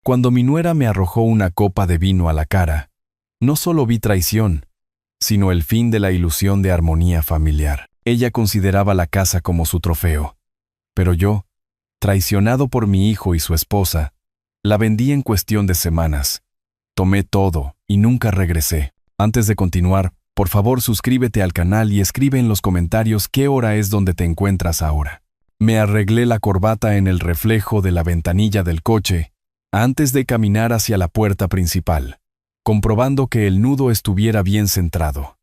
Cuando mi nuera me arrojó una copa de vino a la cara, no solo vi traición, sino el fin de la ilusión de armonía familiar. Ella consideraba la casa como su trofeo, pero yo, traicionado por mi hijo y su esposa, la vendí en cuestión de semanas. Tomé todo y nunca regresé. Antes de continuar, por favor suscríbete al canal y escribe en los comentarios qué hora es donde te encuentras ahora. Me arreglé la corbata en el reflejo de la ventanilla del coche antes de caminar hacia la puerta principal, comprobando que el nudo estuviera bien centrado.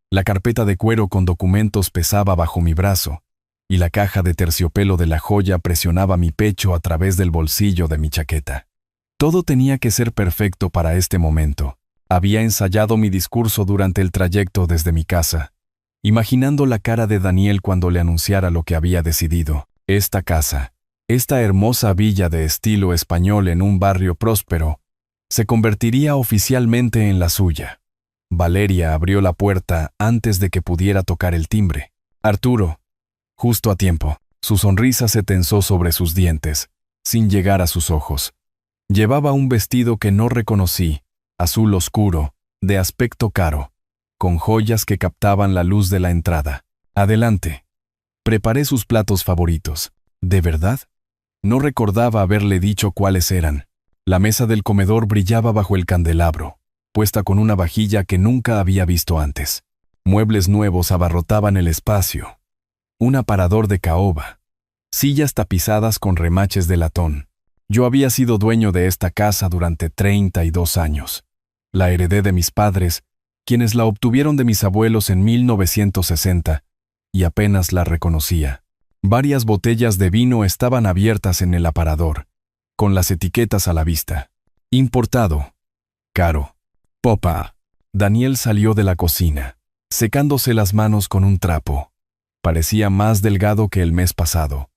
La carpeta de cuero con documentos pesaba bajo mi brazo, y la caja de terciopelo de la joya presionaba mi pecho a través del bolsillo de mi chaqueta. Todo tenía que ser perfecto para este momento. Había ensayado mi discurso durante el trayecto desde mi casa, imaginando la cara de Daniel cuando le anunciara lo que había decidido. Esta casa, esta hermosa villa de estilo español en un barrio próspero, se convertiría oficialmente en la suya. Valeria abrió la puerta antes de que pudiera tocar el timbre. Arturo, justo a tiempo. Su sonrisa se tensó sobre sus dientes, sin llegar a sus ojos. Llevaba un vestido que no reconocí, azul oscuro, de aspecto caro, con joyas que captaban la luz de la entrada. Adelante. Preparé sus platos favoritos. ¿De verdad? No recordaba haberle dicho cuáles eran. La mesa del comedor brillaba bajo el candelabro, puesta con una vajilla que nunca había visto antes. Muebles nuevos abarrotaban el espacio. Un aparador de caoba. Sillas tapizadas con remaches de latón. Yo había sido dueño de esta casa durante 32 años. La heredé de mis padres, quienes la obtuvieron de mis abuelos en 1960, y apenas la reconocía. Varias botellas de vino estaban abiertas en el aparador, con las etiquetas a la vista. Importado. Caro. Popa. Daniel salió de la cocina, secándose las manos con un trapo. Parecía más delgado que el mes pasado,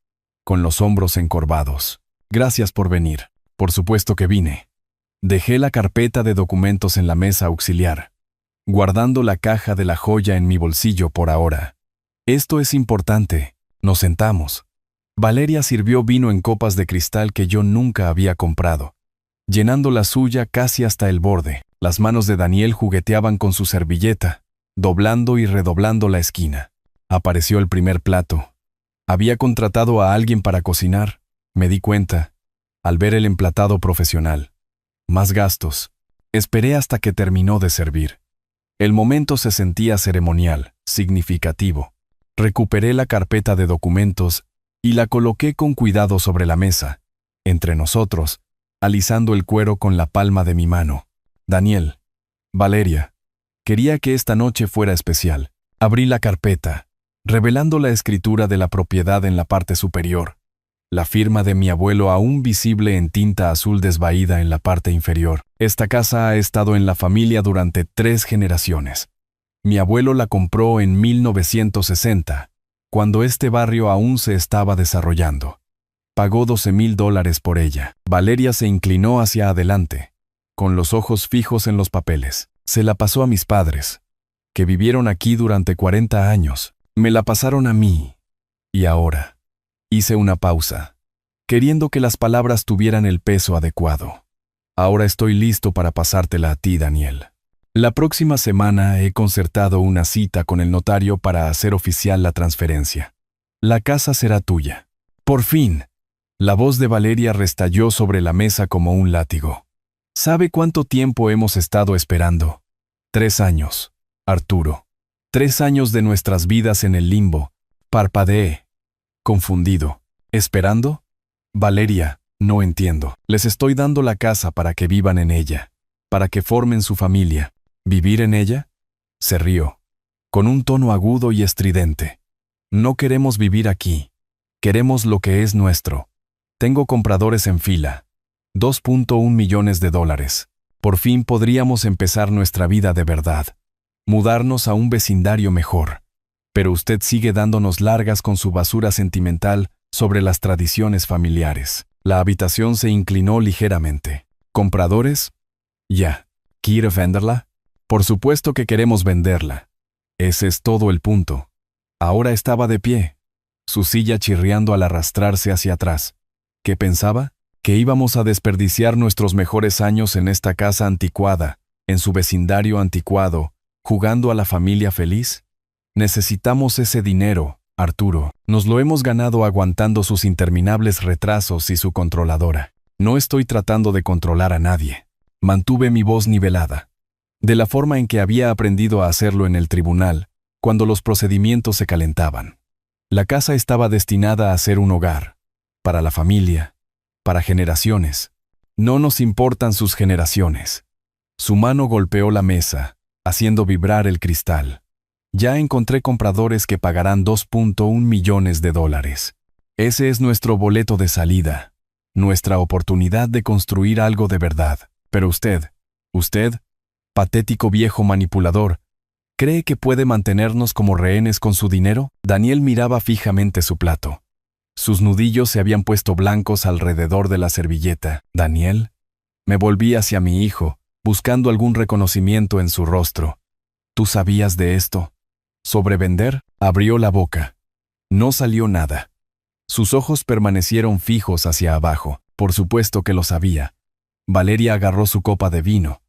con los hombros encorvados. Gracias por venir. Por supuesto que vine. Dejé la carpeta de documentos en la mesa auxiliar, guardando la caja de la joya en mi bolsillo por ahora. Esto es importante. Nos sentamos. Valeria sirvió vino en copas de cristal que yo nunca había comprado, llenando la suya casi hasta el borde. Las manos de Daniel jugueteaban con su servilleta, doblando y redoblando la esquina. Apareció el primer plato. Había contratado a alguien para cocinar, me di cuenta, al ver el emplatado profesional. Más gastos. Esperé hasta que terminó de servir. El momento se sentía ceremonial, significativo. Recuperé la carpeta de documentos y la coloqué con cuidado sobre la mesa, entre nosotros, alisando el cuero con la palma de mi mano. Daniel, Valeria, quería que esta noche fuera especial. Abrí la carpeta, revelando la escritura de la propiedad en la parte superior, la firma de mi abuelo aún visible en tinta azul desvaída en la parte inferior. Esta casa ha estado en la familia durante 3 generaciones. Mi abuelo la compró en 1960, cuando este barrio aún se estaba desarrollando. Pagó $12,000 por ella. Valeria se inclinó hacia adelante, con los ojos fijos en los papeles. Se la pasó a mis padres, que vivieron aquí durante 40 años. Me la pasaron a mí. Y ahora, hice una pausa, queriendo que las palabras tuvieran el peso adecuado. Ahora estoy listo para pasártela a ti, Daniel. La próxima semana he concertado una cita con el notario para hacer oficial la transferencia. La casa será tuya. Por fin. La voz de Valeria restalló sobre la mesa como un látigo. ¿Sabe cuánto tiempo hemos estado esperando? 3 años, Arturo. 3 años de nuestras vidas en el limbo. Parpadeé, confundido. ¿Esperando? Valeria, no entiendo. Les estoy dando la casa para que vivan en ella, para que formen su familia. ¿Vivir en ella? Se rió, con un tono agudo y estridente. No queremos vivir aquí. Queremos lo que es nuestro. Tengo compradores en fila. $2.1 millones. Por fin podríamos empezar nuestra vida de verdad. Mudarnos a un vecindario mejor. Pero usted sigue dándonos largas con su basura sentimental sobre las tradiciones familiares. La habitación se inclinó ligeramente. ¿Compradores? Ya. ¿Quiere venderla? Por supuesto que queremos venderla. Ese es todo el punto. Ahora estaba de pie, su silla chirriando al arrastrarse hacia atrás. ¿Qué pensaba? ¿Que íbamos a desperdiciar nuestros mejores años en esta casa anticuada, en su vecindario anticuado, jugando a la familia feliz? Necesitamos ese dinero, Arturo. Nos lo hemos ganado aguantando sus interminables retrasos y su controladora. No estoy tratando de controlar a nadie. Mantuve mi voz nivelada, de la forma en que había aprendido a hacerlo en el tribunal, cuando los procedimientos se calentaban. La casa estaba destinada a ser un hogar, para la familia, para generaciones. No nos importan sus generaciones. Su mano golpeó la mesa, haciendo vibrar el cristal. Ya encontré compradores que pagarán $2.1 millones. Ese es nuestro boleto de salida, nuestra oportunidad de construir algo de verdad. Pero usted, patético viejo manipulador, ¿cree que puede mantenernos como rehenes con su dinero? Daniel miraba fijamente su plato. Sus nudillos se habían puesto blancos alrededor de la servilleta. Daniel, me volví hacia mi hijo, buscando algún reconocimiento en su rostro. ¿Tú sabías de esto? ¿Sobre vender? Abrió la boca. No salió nada. Sus ojos permanecieron fijos hacia abajo. Por supuesto que lo sabía. Valeria agarró su copa de vino.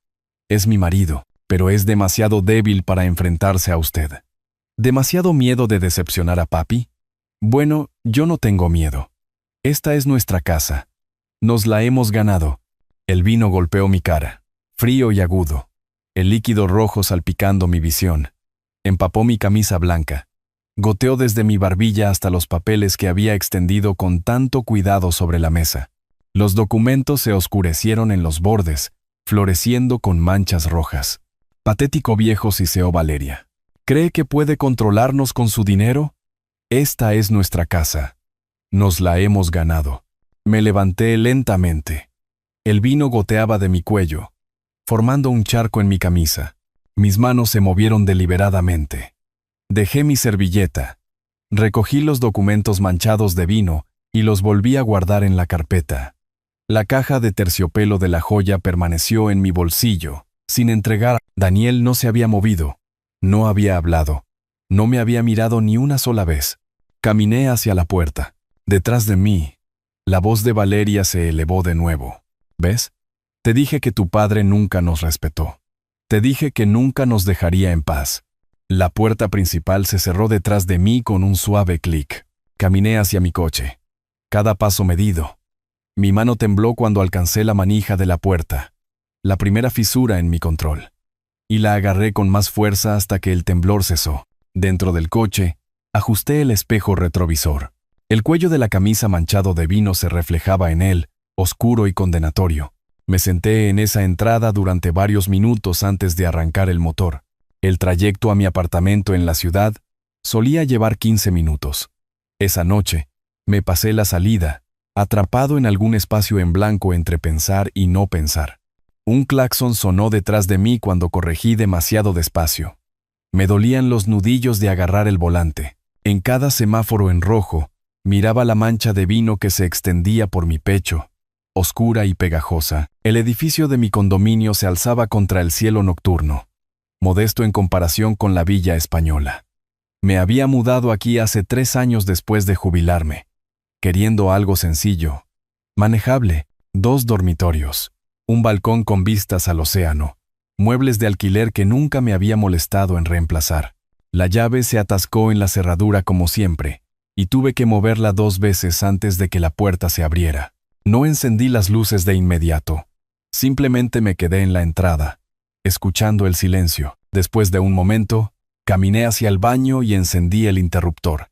Es mi marido, pero es demasiado débil para enfrentarse a usted. ¿Demasiado miedo de decepcionar a papi? Bueno, yo no tengo miedo. Esta es nuestra casa. Nos la hemos ganado. El vino golpeó mi cara, frío y agudo. El líquido rojo salpicando mi visión. Empapó mi camisa blanca. Goteó desde mi barbilla hasta los papeles que había extendido con tanto cuidado sobre la mesa. Los documentos se oscurecieron en los bordes, floreciendo con manchas rojas. Patético viejo, siseó Valeria. ¿Cree que puede controlarnos con su dinero? Esta es nuestra casa. Nos la hemos ganado. Me levanté lentamente. El vino goteaba de mi cuello, formando un charco en mi camisa. Mis manos se movieron deliberadamente. Dejé mi servilleta. Recogí los documentos manchados de vino y los volví a guardar en la carpeta. La caja de terciopelo de la joya permaneció en mi bolsillo, sin entregar. Daniel no se había movido. No había hablado. No me había mirado ni una sola vez. Caminé hacia la puerta. Detrás de mí, la voz de Valeria se elevó de nuevo. ¿Ves? Te dije que tu padre nunca nos respetó. Te dije que nunca nos dejaría en paz. La puerta principal se cerró detrás de mí con un suave clic. Caminé hacia mi coche. Cada paso medido. Mi mano tembló cuando alcancé la manija de la puerta, la primera fisura en mi control. Y la agarré con más fuerza hasta que el temblor cesó. Dentro del coche, ajusté el espejo retrovisor. El cuello de la camisa manchado de vino se reflejaba en él, oscuro y condenatorio. Me senté en esa entrada durante varios minutos antes de arrancar el motor. El trayecto a mi apartamento en la ciudad solía llevar 15 minutos. Esa noche, me pasé la salida, atrapado en algún espacio en blanco entre pensar y no pensar. Un claxon sonó detrás de mí cuando corregí demasiado despacio. Me dolían los nudillos de agarrar el volante. En cada semáforo en rojo, miraba la mancha de vino que se extendía por mi pecho, oscura y pegajosa. El edificio de mi condominio se alzaba contra el cielo nocturno, modesto en comparación con la villa española. Me había mudado aquí hace 3 años después de jubilarme, queriendo algo sencillo, manejable, 2 dormitorios, un balcón con vistas al océano, muebles de alquiler que nunca me había molestado en reemplazar. La llave se atascó en la cerradura como siempre, y tuve que moverla 2 veces antes de que la puerta se abriera. No encendí las luces de inmediato. Simplemente me quedé en la entrada, escuchando el silencio. Después de un momento, caminé hacia el baño y encendí el interruptor.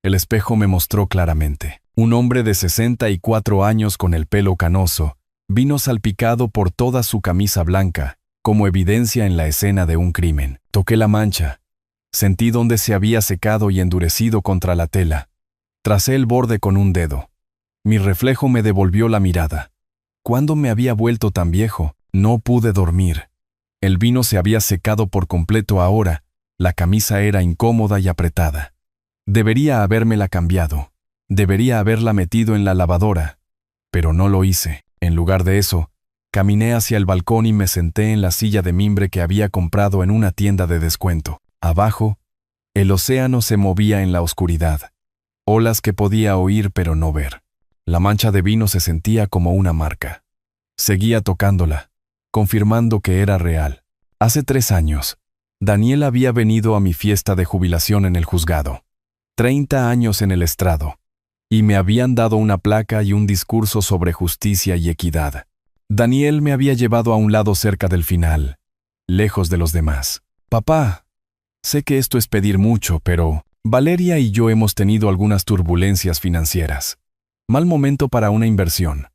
El espejo me mostró claramente. Un hombre de 64 años con el pelo canoso, vino salpicado por toda su camisa blanca, como evidencia en la escena de un crimen. Toqué la mancha. Sentí donde se había secado y endurecido contra la tela. Tracé el borde con un dedo. Mi reflejo me devolvió la mirada. ¿Cuándo me había vuelto tan viejo? No pude dormir. El vino se había secado por completo ahora. La camisa era incómoda y apretada. Debería habérmela cambiado. Debería haberla metido en la lavadora. Pero no lo hice. En lugar de eso, caminé hacia el balcón y me senté en la silla de mimbre que había comprado en una tienda de descuento. Abajo, el océano se movía en la oscuridad. Olas que podía oír pero no ver. La mancha de vino se sentía como una marca. Seguía tocándola, confirmando que era real. Hace 3 años, Daniel había venido a mi fiesta de jubilación en el juzgado. 30 años en el estrado. Y me habían dado una placa y un discurso sobre justicia y equidad. Daniel me había llevado a un lado cerca del final, lejos de los demás. Papá, sé que esto es pedir mucho, pero Valeria y yo hemos tenido algunas turbulencias financieras. Mal momento para una inversión.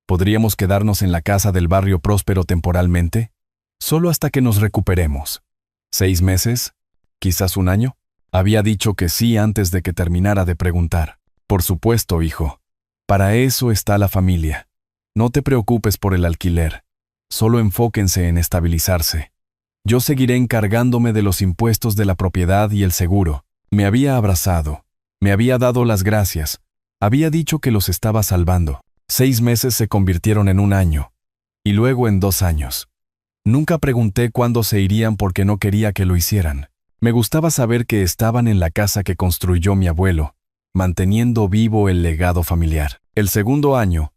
¿Podríamos quedarnos en la casa del barrio próspero temporalmente? Solo hasta que nos recuperemos. 6 meses, quizás 1 año. Había dicho que sí antes de que terminara de preguntar. Por supuesto, hijo. Para eso está la familia. No te preocupes por el alquiler. Solo enfóquense en estabilizarse. Yo seguiré encargándome de los impuestos de la propiedad y el seguro. Me había abrazado. Me había dado las gracias. Había dicho que los estaba salvando. 6 meses se convirtieron en 1 año. Y luego en 2 años. Nunca pregunté cuándo se irían porque no quería que lo hicieran. Me gustaba saber que estaban en la casa que construyó mi abuelo, manteniendo vivo el legado familiar. El segundo año,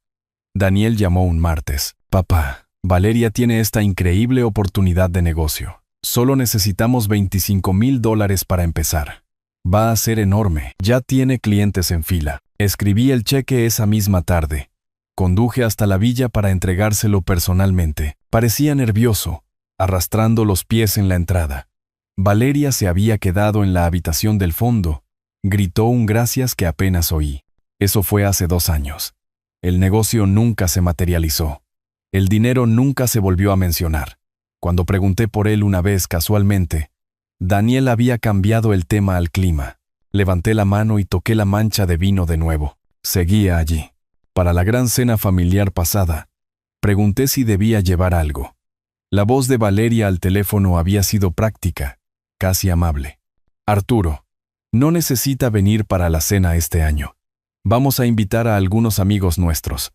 Daniel llamó un martes. Papá, Valeria tiene esta increíble oportunidad de negocio. Solo necesitamos $25,000 para empezar. Va a ser enorme. Ya tiene clientes en fila. Escribí el cheque esa misma tarde. Conduje hasta la villa para entregárselo personalmente. Parecía nervioso, arrastrando los pies en la entrada. Valeria se había quedado en la habitación del fondo. Gritó un gracias que apenas oí. Eso fue hace 2 años. El negocio nunca se materializó. El dinero nunca se volvió a mencionar. Cuando pregunté por él una vez casualmente, Daniel había cambiado el tema al clima. Levanté la mano y toqué la mancha de vino de nuevo. Seguía allí. Para la gran cena familiar pasada, pregunté si debía llevar algo. La voz de Valeria al teléfono había sido práctica, casi amable. Arturo, no necesita venir para la cena este año. Vamos a invitar a algunos amigos nuestros.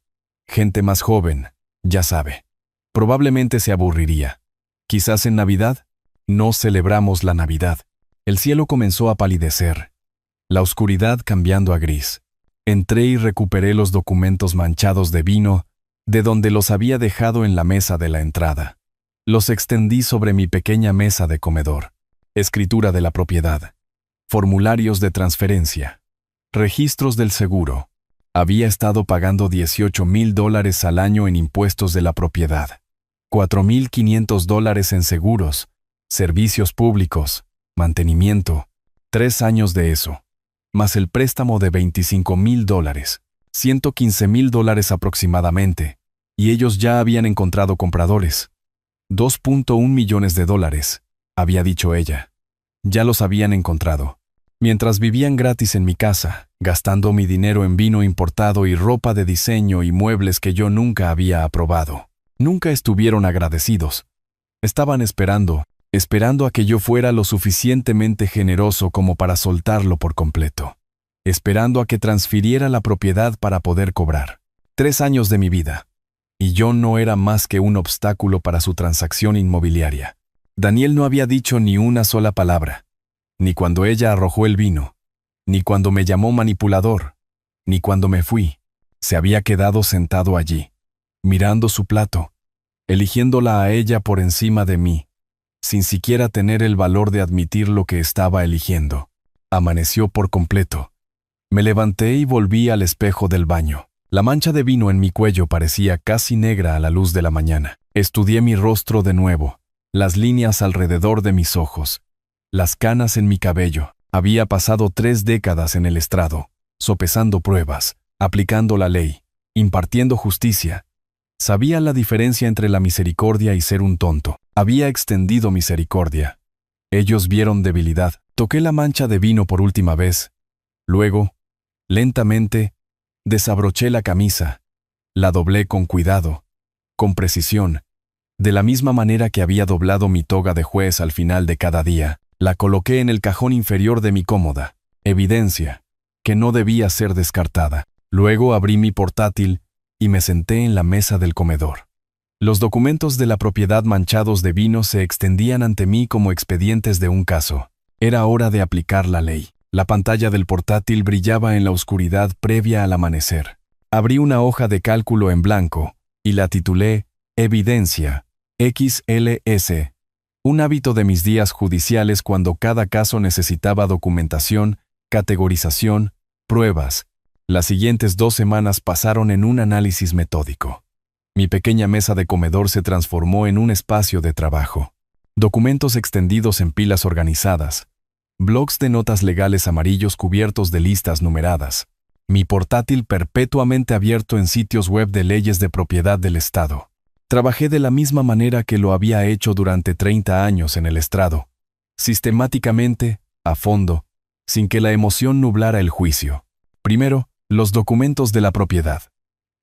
Gente más joven, ya sabe. Probablemente se aburriría. Quizás en Navidad. No celebramos la Navidad. El cielo comenzó a palidecer. La oscuridad cambiando a gris. Entré y recuperé los documentos manchados de vino de donde los había dejado en la mesa de la entrada. Los extendí sobre mi pequeña mesa de comedor. Escritura de la propiedad. Formularios de transferencia. Registros del seguro. Había estado pagando $18,000 al año en impuestos de la propiedad. $4,500 en seguros, servicios públicos, mantenimiento. 3 años de eso. Más el préstamo de $25,000, $115,000 aproximadamente, y ellos ya habían encontrado compradores. $2.1 millones, había dicho ella. Ya los habían encontrado. Mientras vivían gratis en mi casa, gastando mi dinero en vino importado y ropa de diseño y muebles que yo nunca había aprobado. Nunca estuvieron agradecidos. Estaban esperando a que yo fuera lo suficientemente generoso como para soltarlo por completo. Esperando a que transfiriera la propiedad para poder cobrar. 3 años de mi vida. Y yo no era más que un obstáculo para su transacción inmobiliaria. Daniel no había dicho ni una sola palabra. Ni cuando ella arrojó el vino. Ni cuando me llamó manipulador. Ni cuando me fui. Se había quedado sentado allí, mirando su plato, eligiéndola a ella por encima de mí, sin siquiera tener el valor de admitir lo que estaba eligiendo. Amaneció por completo. Me levanté y volví al espejo del baño. La mancha de vino en mi cuello parecía casi negra a la luz de la mañana. Estudié mi rostro de nuevo, las líneas alrededor de mis ojos, las canas en mi cabello. Había pasado 3 décadas en el estrado, sopesando pruebas, aplicando la ley, impartiendo justicia. Sabía la diferencia entre la misericordia y ser un tonto. Había extendido misericordia. Ellos vieron debilidad. Toqué la mancha de vino por última vez. Luego, lentamente, desabroché la camisa. La doblé con cuidado, con precisión, de la misma manera que había doblado mi toga de juez al final de cada día. La coloqué en el cajón inferior de mi cómoda. Evidencia que no debía ser descartada. Luego abrí mi portátil y me senté en la mesa del comedor. Los documentos de la propiedad manchados de vino se extendían ante mí como expedientes de un caso. Era hora de aplicar la ley. La pantalla del portátil brillaba en la oscuridad previa al amanecer. Abrí una hoja de cálculo en blanco y la titulé Evidencia, XLS. Un hábito de mis días judiciales cuando cada caso necesitaba documentación, categorización, pruebas. Las siguientes 2 semanas pasaron en un análisis metódico. Mi pequeña mesa de comedor se transformó en un espacio de trabajo. Documentos extendidos en pilas organizadas. Blocs de notas legales amarillos cubiertos de listas numeradas. Mi portátil perpetuamente abierto en sitios web de leyes de propiedad del Estado. Trabajé de la misma manera que lo había hecho durante 30 años en el estrado. Sistemáticamente, a fondo, sin que la emoción nublara el juicio. Primero, los documentos de la propiedad.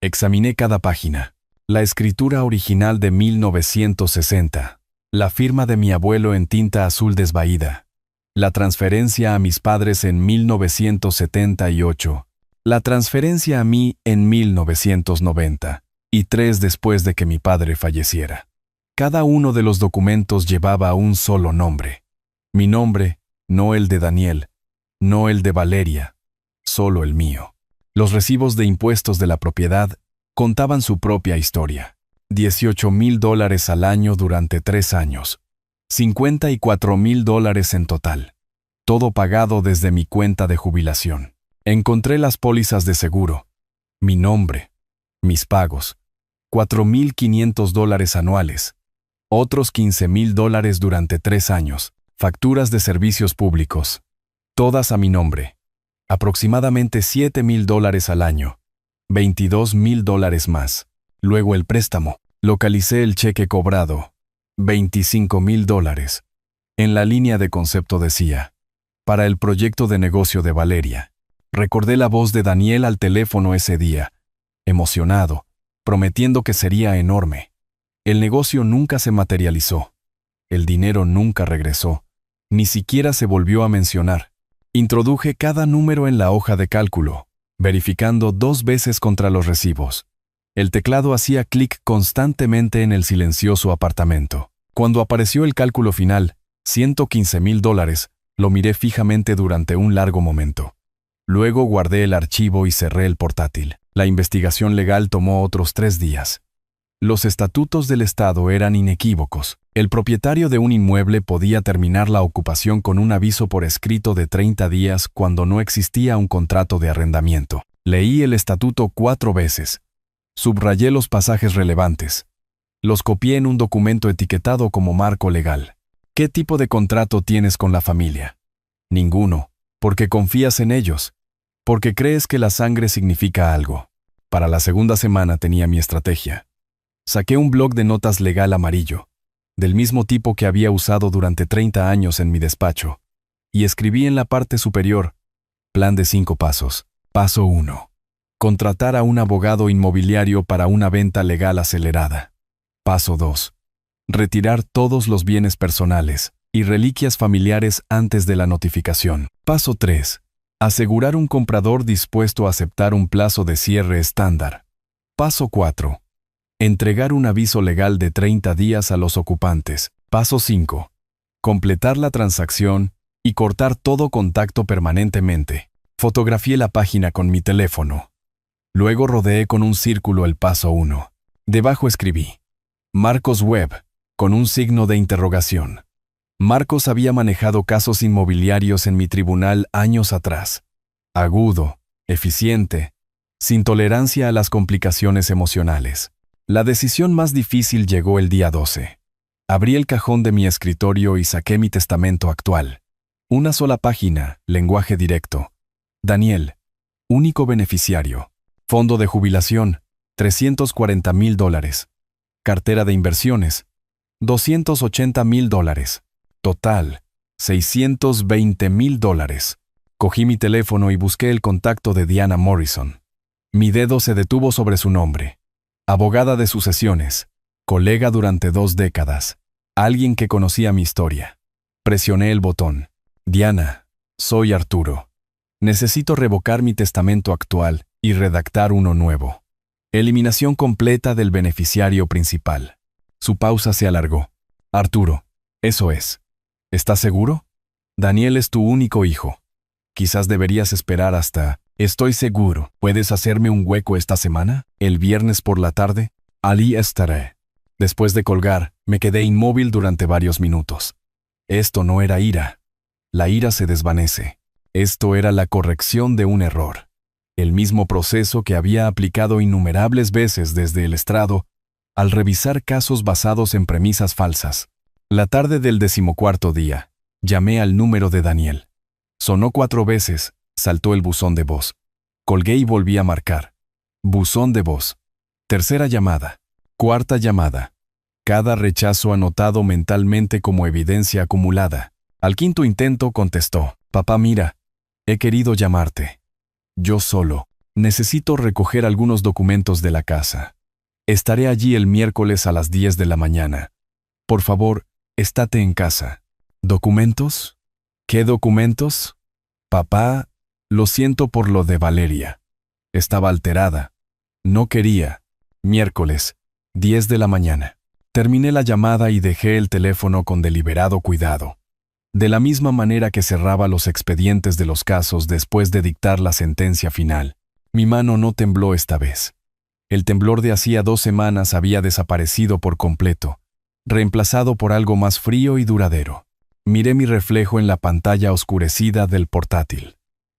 Examiné cada página. La escritura original de 1960. La firma de mi abuelo en tinta azul desvaída. La transferencia a mis padres en 1978. La transferencia a mí en 1990. Y 3 después de que mi padre falleciera. Cada uno de los documentos llevaba un solo nombre. Mi nombre, no el de Daniel, no el de Valeria, solo el mío. Los recibos de impuestos de la propiedad contaban su propia historia. $18,000 al año durante 3 años. $54,000 en total. Todo pagado desde mi cuenta de jubilación. Encontré las pólizas de seguro. Mi nombre. Mis pagos. $4,500 anuales. Otros $15,000 durante 3 años. Facturas de servicios públicos. Todas a mi nombre. Aproximadamente $7,000 al año. $22,000 más. Luego el préstamo. Localicé el cheque cobrado. $25,000. En la línea de concepto decía: para el proyecto de negocio de Valeria. Recordé la voz de Daniel al teléfono ese día, emocionado, prometiendo que sería enorme. El negocio nunca se materializó. El dinero nunca regresó. Ni siquiera se volvió a mencionar. Introduje cada número en la hoja de cálculo, verificando 2 veces contra los recibos. El teclado hacía clic constantemente en el silencioso apartamento. Cuando apareció el cálculo final, $115,000, lo miré fijamente durante un largo momento. Luego guardé el archivo y cerré el portátil. La investigación legal tomó otros 3 días. Los estatutos del Estado eran inequívocos. El propietario de un inmueble podía terminar la ocupación con un aviso por escrito de 30 días cuando no existía un contrato de arrendamiento. Leí el estatuto 4 veces. Subrayé los pasajes relevantes. Los copié en un documento etiquetado como marco legal. ¿Qué tipo de contrato tienes con la familia? Ninguno, porque confías en ellos, porque crees que la sangre significa algo. Para la segunda semana tenía mi estrategia. Saqué un bloc de notas legal amarillo, del mismo tipo que había usado durante 30 años en mi despacho, y escribí en la parte superior: plan de 5 pasos. Paso 1. Contratar a un abogado inmobiliario para una venta legal acelerada. Paso 2. Retirar todos los bienes personales y reliquias familiares antes de la notificación. Paso 3. Asegurar un comprador dispuesto a aceptar un plazo de cierre estándar. Paso 4. Entregar un aviso legal de 30 días a los ocupantes. Paso 5. Completar la transacción y cortar todo contacto permanentemente. Fotografié la página con mi teléfono. Luego rodeé con un círculo el paso 1. Debajo escribí: Marcos Webb, con un signo de interrogación. Marcos había manejado casos inmobiliarios en mi tribunal años atrás. Agudo, eficiente, sin tolerancia a las complicaciones emocionales. La decisión más difícil llegó el día 12. Abrí el cajón de mi escritorio y saqué mi testamento actual. Una sola página, lenguaje directo. Daniel, único beneficiario. Fondo de jubilación, $340,000. Cartera de inversiones, $280,000. Total, $620,000. Cogí mi teléfono y busqué el contacto de Diana Morrison. Mi dedo se detuvo sobre su nombre. Abogada de sucesiones, colega durante 2 décadas, alguien que conocía mi historia. Presioné el botón. Diana, soy Arturo. Necesito revocar mi testamento actual y redactar uno nuevo. Eliminación completa del beneficiario principal. Su pausa se alargó. Arturo, eso es. ¿Estás seguro? Daniel es tu único hijo. Quizás deberías esperar hasta... Estoy seguro. ¿Puedes hacerme un hueco esta semana? El viernes por la tarde. Allí estaré. Después de colgar, me quedé inmóvil durante varios minutos. Esto no era ira. La ira se desvanece. Esto era la corrección de un error. El mismo proceso que había aplicado innumerables veces desde el estrado al revisar casos basados en premisas falsas. La tarde del 14º día, llamé al número de Daniel. Sonó 4 veces, saltó el buzón de voz. Colgué y volví a marcar. Buzón de voz. Tercera llamada. Cuarta llamada. Cada rechazo anotado mentalmente como evidencia acumulada. Al 5º intento contestó: «Papá, mira, he querido llamarte. Yo solo. Necesito recoger algunos documentos de la casa. Estaré allí el miércoles a las 10 de la mañana. Por favor, estate en casa». ¿Documentos? ¿Qué documentos? Papá, lo siento por lo de Valeria. Estaba alterada. No quería. Miércoles, 10 de la mañana. Terminé la llamada y dejé el teléfono con deliberado cuidado. De la misma manera que cerraba los expedientes de los casos después de dictar la sentencia final, mi mano no tembló esta vez. El temblor de hacía 2 semanas había desaparecido por completo, reemplazado por algo más frío y duradero. Miré mi reflejo en la pantalla oscurecida del portátil.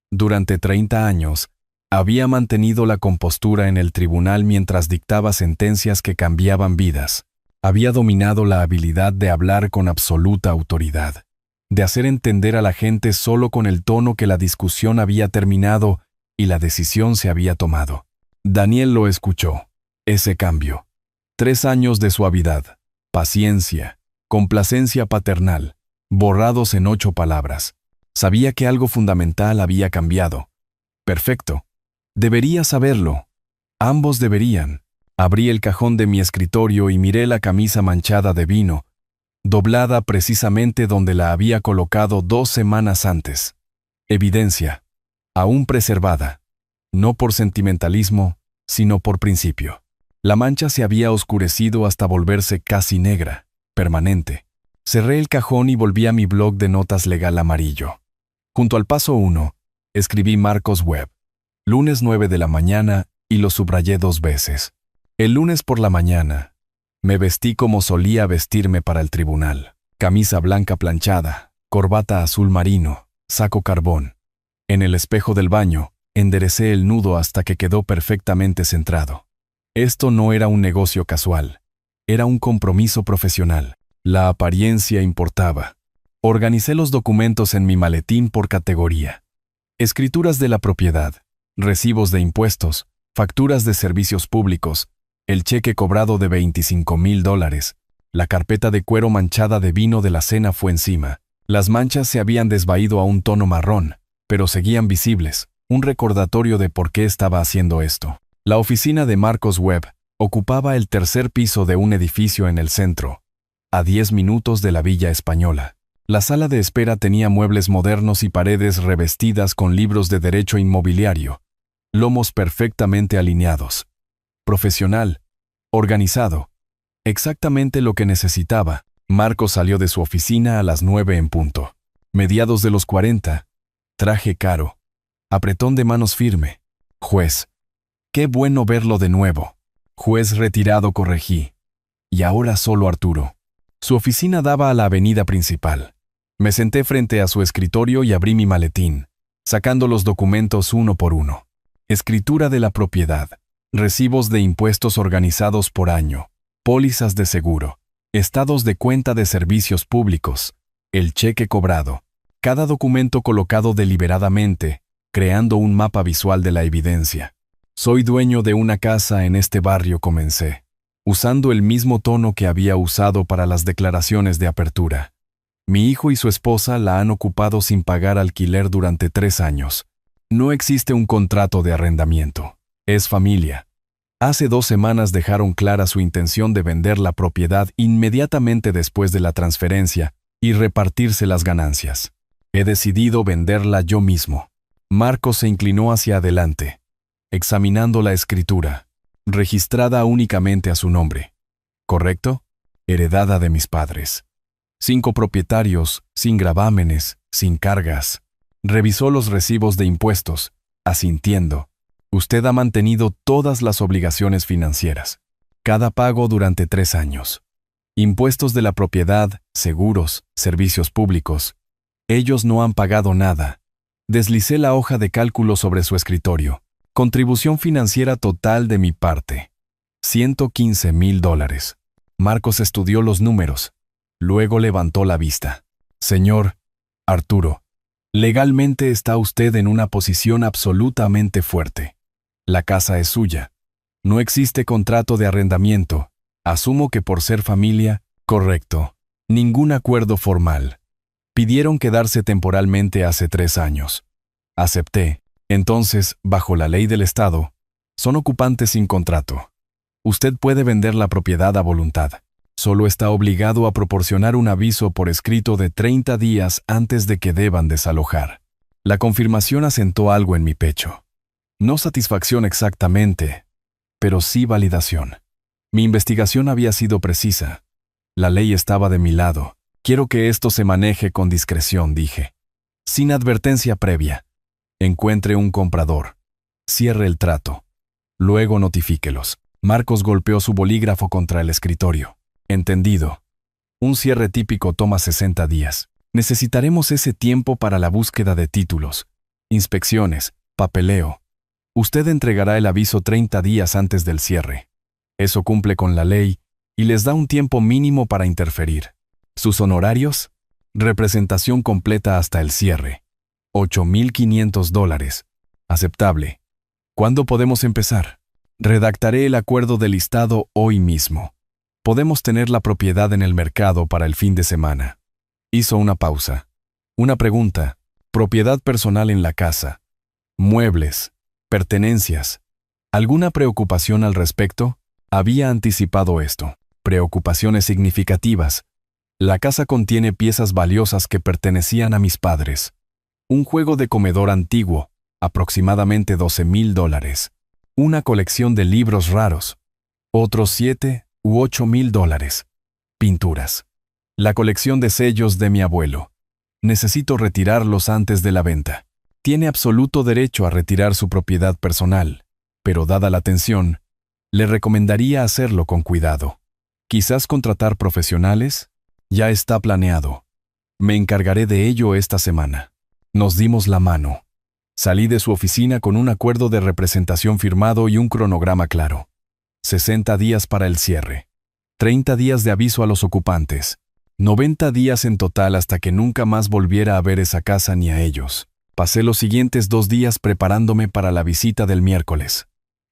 Durante 30 años, había mantenido la compostura en el tribunal mientras dictaba sentencias que cambiaban vidas. Había dominado la habilidad de hablar con absoluta autoridad, de hacer entender a la gente solo con el tono que la discusión había terminado y la decisión se había tomado. Daniel lo escuchó. Ese cambio. 3 años de suavidad, paciencia, complacencia paternal, borrados en 8 palabras. Sabía que algo fundamental había cambiado. Perfecto. Debería saberlo. Ambos deberían. Abrí el cajón de mi escritorio y miré la camisa manchada de vino, doblada precisamente donde la había colocado 2 semanas antes. Evidencia, aún preservada, no por sentimentalismo, sino por principio. La mancha se había oscurecido hasta volverse casi negra, permanente. Cerré el cajón y volví a mi blog de notas legal amarillo. Junto al paso 1, escribí Marcos Webb, lunes 9 de la mañana, y lo subrayé 2 veces. El lunes por la mañana, me vestí como solía vestirme para el tribunal. Camisa blanca planchada, corbata azul marino, saco carbón. En el espejo del baño, enderecé el nudo hasta que quedó perfectamente centrado. Esto no era un negocio casual, era un compromiso profesional. La apariencia importaba. Organicé los documentos en mi maletín por categoría. Escrituras de la propiedad, recibos de impuestos, facturas de servicios públicos, el cheque cobrado de $25,000. La carpeta de cuero manchada de vino de la cena fue encima. Las manchas se habían desvaído a un tono marrón, pero seguían visibles, un recordatorio de por qué estaba haciendo esto. La oficina de Marcos Webb ocupaba el 3er piso de un edificio en el centro, a 10 minutos de la Villa Española. La sala de espera tenía muebles modernos y paredes revestidas con libros de derecho inmobiliario, lomos perfectamente alineados. Profesional, organizado, exactamente lo que necesitaba. Marcos salió de su oficina a las 9 en punto. Mediados de los 40, traje caro, apretón de manos firme. Juez, qué bueno verlo de nuevo. Juez retirado, corregí. Y ahora solo Arturo. Su oficina daba a la avenida principal. Me senté frente a su escritorio y abrí mi maletín, sacando los documentos uno por uno. Escritura de la propiedad, recibos de impuestos organizados por año, pólizas de seguro, estados de cuenta de servicios públicos, el cheque cobrado, cada documento colocado deliberadamente, creando un mapa visual de la evidencia. Soy dueño de una casa en este barrio, comencé, usando el mismo tono que había usado para las declaraciones de apertura. Mi hijo y su esposa la han ocupado sin pagar alquiler durante 3 años. No existe un contrato de arrendamiento. Es familia. Hace 2 semanas dejaron clara su intención de vender la propiedad inmediatamente después de la transferencia y repartirse las ganancias. He decidido venderla yo mismo. Marcos se inclinó hacia adelante, examinando la escritura, registrada únicamente a su nombre. ¿Correcto? Heredada de mis padres. 5 propietarios, sin gravámenes, sin cargas. Revisó los recibos de impuestos. asintiendo. Usted ha mantenido todas las obligaciones financieras. Cada pago durante 3 años. Impuestos de la propiedad, seguros, servicios públicos. Ellos no han pagado nada. Deslicé la hoja de cálculo sobre su escritorio. Contribución financiera total de mi parte. $115,000. Marcos estudió los números. Luego levantó la vista. Señor Arturo, legalmente está usted en una posición absolutamente fuerte. La casa es suya. No existe contrato de arrendamiento. Asumo que por ser familia, correcto. Ningún acuerdo formal. Pidieron quedarse temporalmente hace 3 años. Acepté. Entonces, bajo la ley del Estado, son ocupantes sin contrato. Usted puede vender la propiedad a voluntad. Solo está obligado a proporcionar un aviso por escrito de 30 días antes de que deban desalojar. La confirmación asentó algo en mi pecho. No satisfacción exactamente, pero sí validación. Mi investigación había sido precisa. La ley estaba de mi lado. Quiero que esto se maneje con discreción, dije. Sin advertencia previa. Encuentre un comprador. Cierre el trato. Luego notifíquelos. Marcos golpeó su bolígrafo contra el escritorio. Entendido. Un cierre típico toma 60 días. Necesitaremos ese tiempo para la búsqueda de títulos, inspecciones, papeleo. Usted entregará el aviso 30 días antes del cierre. Eso cumple con la ley y les da un tiempo mínimo para interferir. ¿Sus honorarios? Representación completa hasta el cierre. $8,500. Aceptable. ¿Cuándo podemos empezar? Redactaré el acuerdo de listado hoy mismo. Podemos tener la propiedad en el mercado para el fin de semana. Hizo una pausa. Una pregunta. Propiedad personal en la casa. Muebles. Pertenencias. ¿Alguna preocupación al respecto? Había anticipado esto. Preocupaciones significativas. La casa contiene piezas valiosas que pertenecían a mis padres. Un juego de comedor antiguo, aproximadamente $12,000. Una colección de libros raros. Otros $7,000 u $8,000. Pinturas. La colección de sellos de mi abuelo. Necesito retirarlos antes de la venta. Tiene absoluto derecho a retirar su propiedad personal, pero dada la tensión, le recomendaría hacerlo con cuidado. Quizás contratar profesionales. Ya está planeado. Me encargaré de ello esta semana. Nos dimos la mano. Salí de su oficina con un acuerdo de representación firmado y un cronograma claro. 60 días para el cierre. 30 días de aviso a los ocupantes. 90 días en total hasta que nunca más volviera a ver esa casa ni a ellos. Pasé los siguientes 2 días preparándome para la visita del miércoles.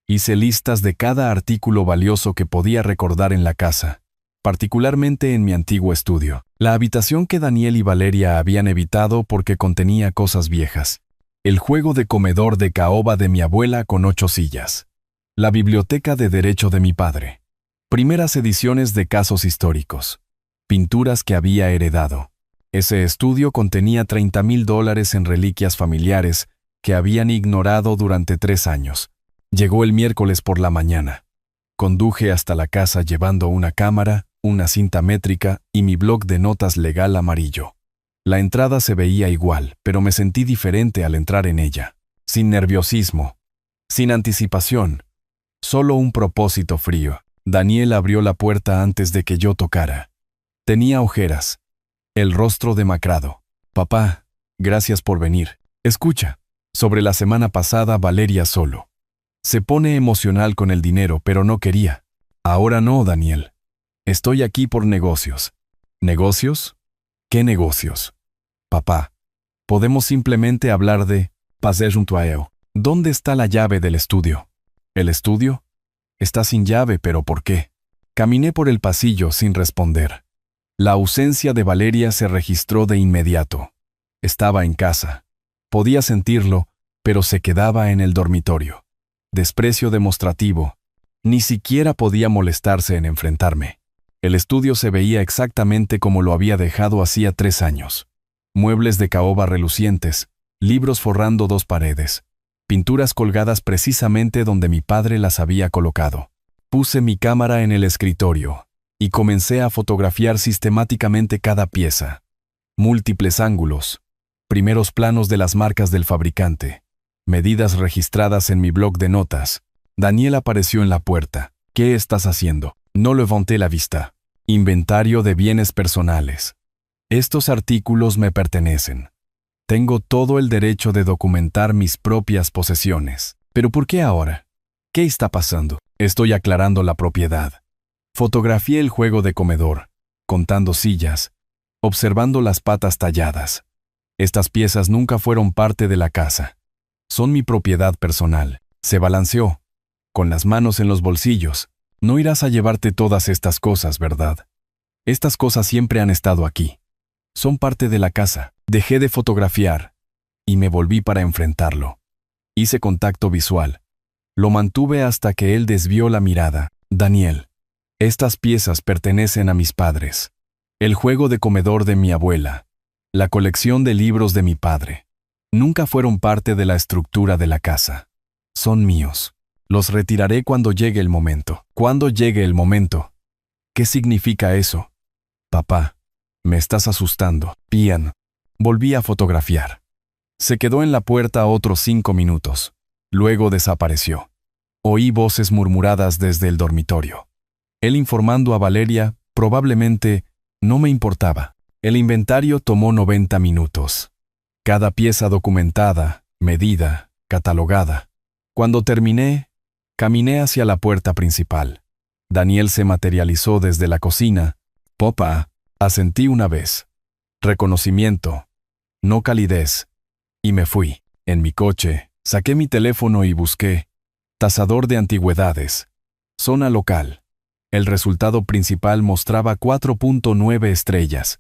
Hice listas de cada artículo valioso que podía recordar en la casa, particularmente en mi antiguo estudio. La habitación que Daniel y Valeria habían evitado porque contenía cosas viejas. El juego de comedor de caoba de mi abuela con 8 sillas. La biblioteca de derecho de mi padre. Primeras ediciones de casos históricos. Pinturas que había heredado. Ese estudio contenía $30,000 en reliquias familiares que habían ignorado durante 3 años. Llegó el miércoles por la mañana. Conduje hasta la casa llevando una cámara, una cinta métrica y mi bloc de notas legal amarillo. La entrada se veía igual, pero me sentí diferente al entrar en ella. Sin nerviosismo, sin anticipación, solo un propósito frío. Daniel abrió la puerta antes de que yo tocara. Tenía ojeras. El rostro demacrado. Papá, gracias por venir. Escucha, sobre la semana pasada Valeria solo. Se pone emocional con el dinero, pero no quería. Ahora no, Daniel. Estoy aquí por negocios. ¿Negocios? ¿Qué negocios? Papá, podemos simplemente hablar de pasé junto a él. ¿Dónde está la llave del estudio? ¿El estudio? Está sin llave, pero ¿por qué? Caminé por el pasillo sin responder. La ausencia de Valeria se registró de inmediato. Estaba en casa. Podía sentirlo, pero se quedaba en el dormitorio. Desprecio demostrativo. Ni siquiera podía molestarse en enfrentarme. El estudio se veía exactamente como lo había dejado hacía 3 años. Muebles de caoba relucientes, libros forrando 2 paredes, pinturas colgadas precisamente donde mi padre las había colocado. Puse mi cámara en el escritorio y comencé a fotografiar sistemáticamente cada pieza. Múltiples ángulos, primeros planos de las marcas del fabricante, medidas registradas en mi bloc de notas. Daniel apareció en la puerta. ¿Qué estás haciendo? No levanté la vista. Inventario de bienes personales. Estos artículos me pertenecen. Tengo todo el derecho de documentar mis propias posesiones. ¿Pero por qué ahora? ¿Qué está pasando? Estoy aclarando la propiedad. Fotografié el juego de comedor, contando sillas, observando las patas talladas. Estas piezas nunca fueron parte de la casa. Son mi propiedad personal. Se balanceó, con las manos en los bolsillos. No irás a llevarte todas estas cosas, ¿verdad? Estas cosas siempre han estado aquí. Son parte de la casa. Dejé de fotografiar y me volví para enfrentarlo. Hice contacto visual. Lo mantuve hasta que él desvió la mirada. Daniel, estas piezas pertenecen a mis padres. El juego de comedor de mi abuela. La colección de libros de mi padre. Nunca fueron parte de la estructura de la casa. Son míos. Los retiraré cuando llegue el momento. ¿Cuándo llegue el momento? ¿Qué significa eso? Papá, me estás asustando. Pian. Volví a fotografiar. Se quedó en la puerta otros 5 minutos. Luego desapareció. Oí voces murmuradas desde el dormitorio. Él informando a Valeria, probablemente, no me importaba. El inventario tomó 90 minutos. Cada pieza documentada, medida, catalogada. Cuando terminé, caminé hacia la puerta principal. Daniel se materializó desde la cocina. Papá, asentí una vez. Reconocimiento, no calidez. Y me fui. En mi coche, saqué mi teléfono y busqué. Tasador de antigüedades. Zona local. El resultado principal mostraba 4.9 estrellas.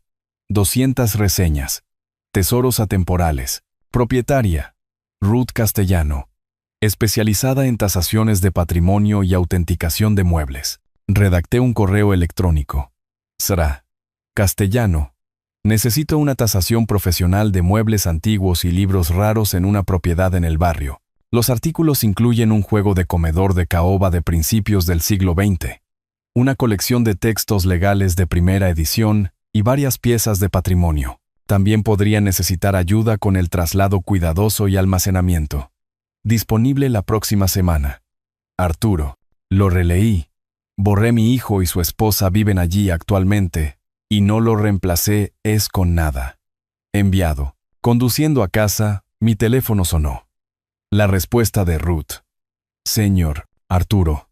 200 reseñas. Tesoros atemporales. Propietaria. Ruth Castellano. Especializada en tasaciones de patrimonio y autenticación de muebles. Redacté un correo electrónico. Sra. Castellano. Necesito una tasación profesional de muebles antiguos y libros raros en una propiedad en el barrio. Los artículos incluyen un juego de comedor de caoba de principios del siglo XX, una colección de textos legales de primera edición y varias piezas de patrimonio. También podría necesitar ayuda con el traslado cuidadoso y almacenamiento. Disponible la próxima semana. Arturo. Lo releí. Borré mi hijo y su esposa viven allí actualmente, y no lo reemplacé es con nada. Enviado. Conduciendo a casa, mi teléfono sonó. La respuesta de Ruth. Señor Arturo,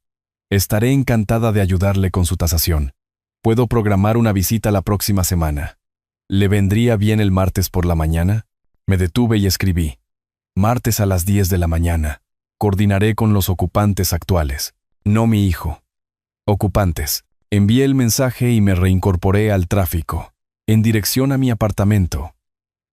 estaré encantada de ayudarle con su tasación. Puedo programar una visita la próxima semana. ¿Le vendría bien el martes por la mañana? Me detuve y escribí. Martes a las 10 de la mañana. Coordinaré con los ocupantes actuales. No mi hijo. Ocupantes. Envié el mensaje y me reincorporé al tráfico, en dirección a mi apartamento.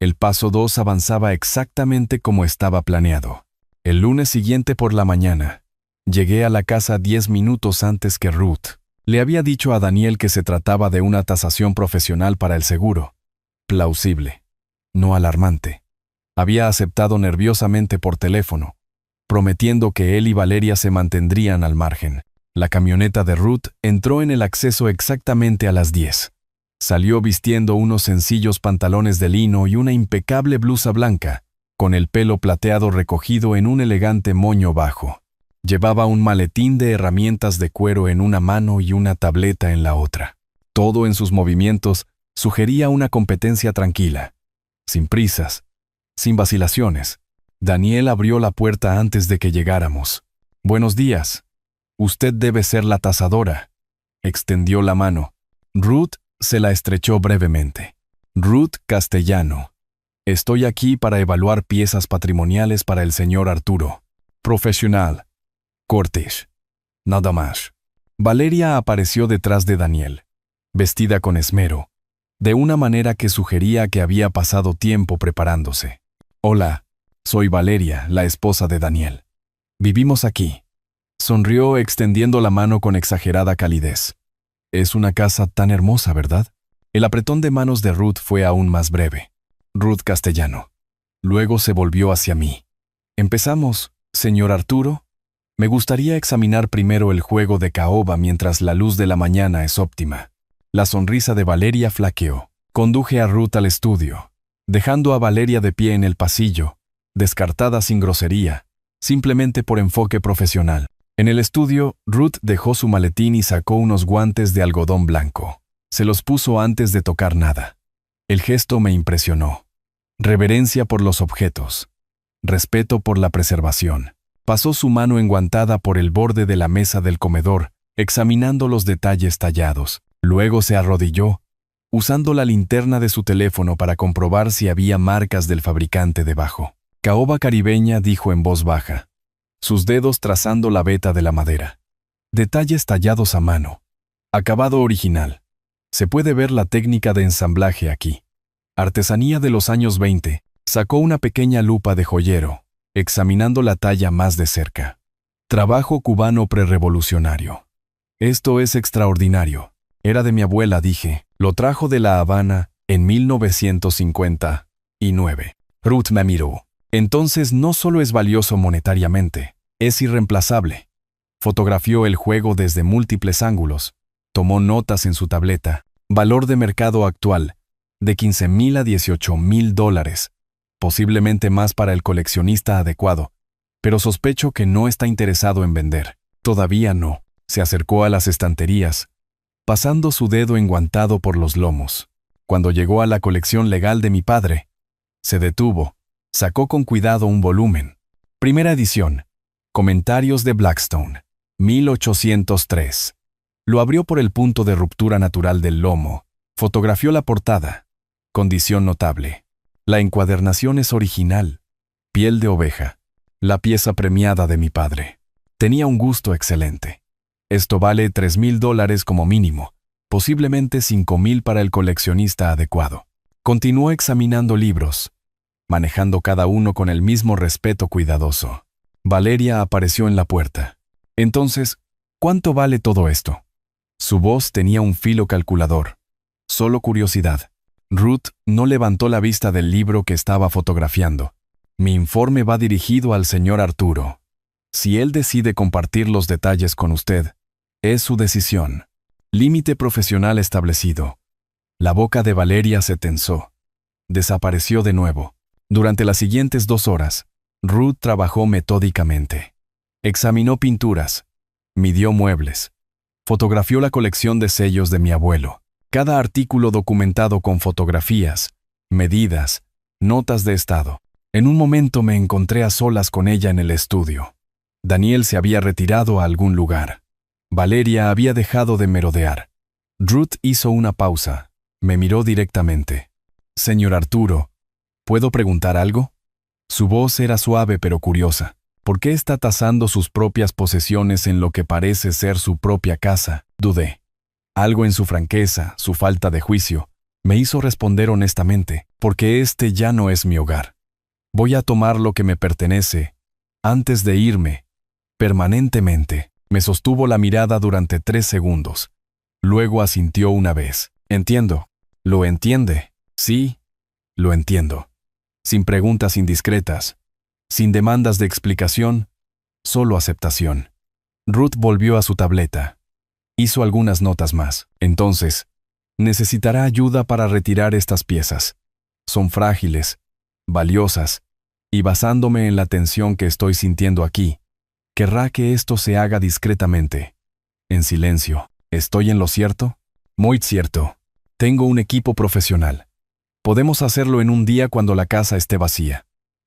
El paso 2 avanzaba exactamente como estaba planeado. El lunes siguiente por la mañana, llegué a la casa 10 minutos antes que Ruth. Le había dicho a Daniel que se trataba de una tasación profesional para el seguro. Plausible, no alarmante. Había aceptado nerviosamente por teléfono, prometiendo que él y Valeria se mantendrían al margen. La camioneta de Ruth entró en el acceso exactamente a las 10. Salió vistiendo unos sencillos pantalones de lino y una impecable blusa blanca, con el pelo plateado recogido en un elegante moño bajo. Llevaba un maletín de herramientas de cuero en una mano y una tableta en la otra. Todo en sus movimientos sugería una competencia tranquila, sin prisas, sin vacilaciones. Daniel abrió la puerta antes de que llegáramos. Buenos días. Usted debe ser la tasadora. Extendió la mano. Ruth se la estrechó brevemente. Ruth Castellano. Estoy aquí para evaluar piezas patrimoniales para el señor Arturo. Profesional. Cortés. Nada más. Valeria apareció detrás de Daniel, vestida con esmero, de una manera que sugería que había pasado tiempo preparándose. Hola, soy Valeria, la esposa de Daniel. Vivimos aquí. Sonrió extendiendo la mano con exagerada calidez. Es una casa tan hermosa, ¿verdad? El apretón de manos de Ruth fue aún más breve. Ruth Castellano. Luego se volvió hacia mí. ¿Empezamos, señor Arturo? Me gustaría examinar primero el juego de caoba mientras la luz de la mañana es óptima. La sonrisa de Valeria flaqueó. Conduje a Ruth al estudio, dejando a Valeria de pie en el pasillo, descartada sin grosería, simplemente por enfoque profesional. En el estudio, Ruth dejó su maletín y sacó unos guantes de algodón blanco. Se los puso antes de tocar nada. El gesto me impresionó. Reverencia por los objetos. Respeto por la preservación. Pasó su mano enguantada por el borde de la mesa del comedor, examinando los detalles tallados. Luego se arrodilló, usando la linterna de su teléfono para comprobar si había marcas del fabricante debajo. Caoba caribeña, dijo en voz baja, sus dedos trazando la veta de la madera. Detalles tallados a mano. Acabado original. Se puede ver la técnica de ensamblaje aquí. Artesanía de los años 20. Sacó una pequeña lupa de joyero, examinando la talla más de cerca. Trabajo cubano prerevolucionario. Esto es extraordinario. Era de mi abuela, dije. Lo trajo de La Habana en 1959. Ruth me miró. Entonces no solo es valioso monetariamente, es irreemplazable. Fotografió el juego desde múltiples ángulos. Tomó notas en su tableta. Valor de mercado actual, de $15,000 a $18,000. Posiblemente más para el coleccionista adecuado, pero sospecho que no está interesado en vender. Todavía no. Se acercó a las estanterías, pasando su dedo enguantado por los lomos. Cuando llegó a la colección legal de mi padre, se detuvo, sacó con cuidado un volumen. Primera edición. Comentarios de Blackstone. 1803. Lo abrió por el punto de ruptura natural del lomo. Fotografió la portada. Condición notable. La encuadernación es original. Piel de oveja. La pieza premiada de mi padre. Tenía un gusto excelente. Esto vale $3,000 como mínimo, posiblemente $5,000 para el coleccionista adecuado. Continuó examinando libros, manejando cada uno con el mismo respeto cuidadoso. Valeria apareció en la puerta. Entonces, ¿cuánto vale todo esto? Su voz tenía un filo calculador. Solo curiosidad. Ruth no levantó la vista del libro que estaba fotografiando. Mi informe va dirigido al señor Arturo. Si él decide compartir los detalles con usted, es su decisión. Límite profesional establecido. La boca de Valeria se tensó. Desapareció de nuevo. Durante las siguientes 2 horas, Ruth trabajó metódicamente. Examinó pinturas, midió muebles, fotografió la colección de sellos de mi abuelo. Cada artículo documentado con fotografías, medidas, notas de estado. En un momento me encontré a solas con ella en el estudio. Daniel se había retirado a algún lugar. Valeria había dejado de merodear. Ruth hizo una pausa. Me miró directamente. Señor Arturo, ¿puedo preguntar algo? Su voz era suave pero curiosa. ¿Por qué está tasando sus propias posesiones en lo que parece ser su propia casa? Dudé. Algo en su franqueza, su falta de juicio, me hizo responder honestamente, porque este ya no es mi hogar. Voy a tomar lo que me pertenece, antes de irme, permanentemente. Me sostuvo la mirada durante 3 segundos. Luego asintió una vez. Entiendo. ¿Lo entiende? Sí, lo entiendo. Sin preguntas indiscretas, sin demandas de explicación, solo aceptación. Ruth volvió a su tableta. Hizo algunas notas más. Entonces, necesitará ayuda para retirar estas piezas. Son frágiles, valiosas, y basándome en la tensión que estoy sintiendo aquí, querrá que esto se haga discretamente, en silencio. ¿Estoy en lo cierto? Muy cierto. Tengo un equipo profesional. Podemos hacerlo en un día cuando la casa esté vacía.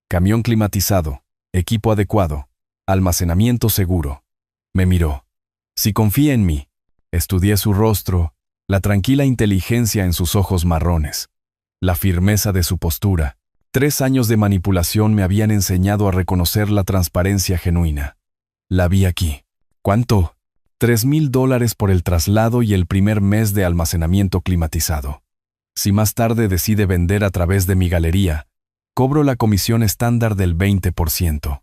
Camión climatizado, equipo adecuado, almacenamiento seguro. Me miró. Si confía en mí. Estudié su rostro, la tranquila inteligencia en sus ojos marrones, la firmeza de su postura. 3 años de manipulación me habían enseñado a reconocer la transparencia genuina. La vi aquí. ¿Cuánto? $3,000 por el traslado y el primer mes de almacenamiento climatizado. Si más tarde decide vender a través de mi galería, cobro la comisión estándar del 20%.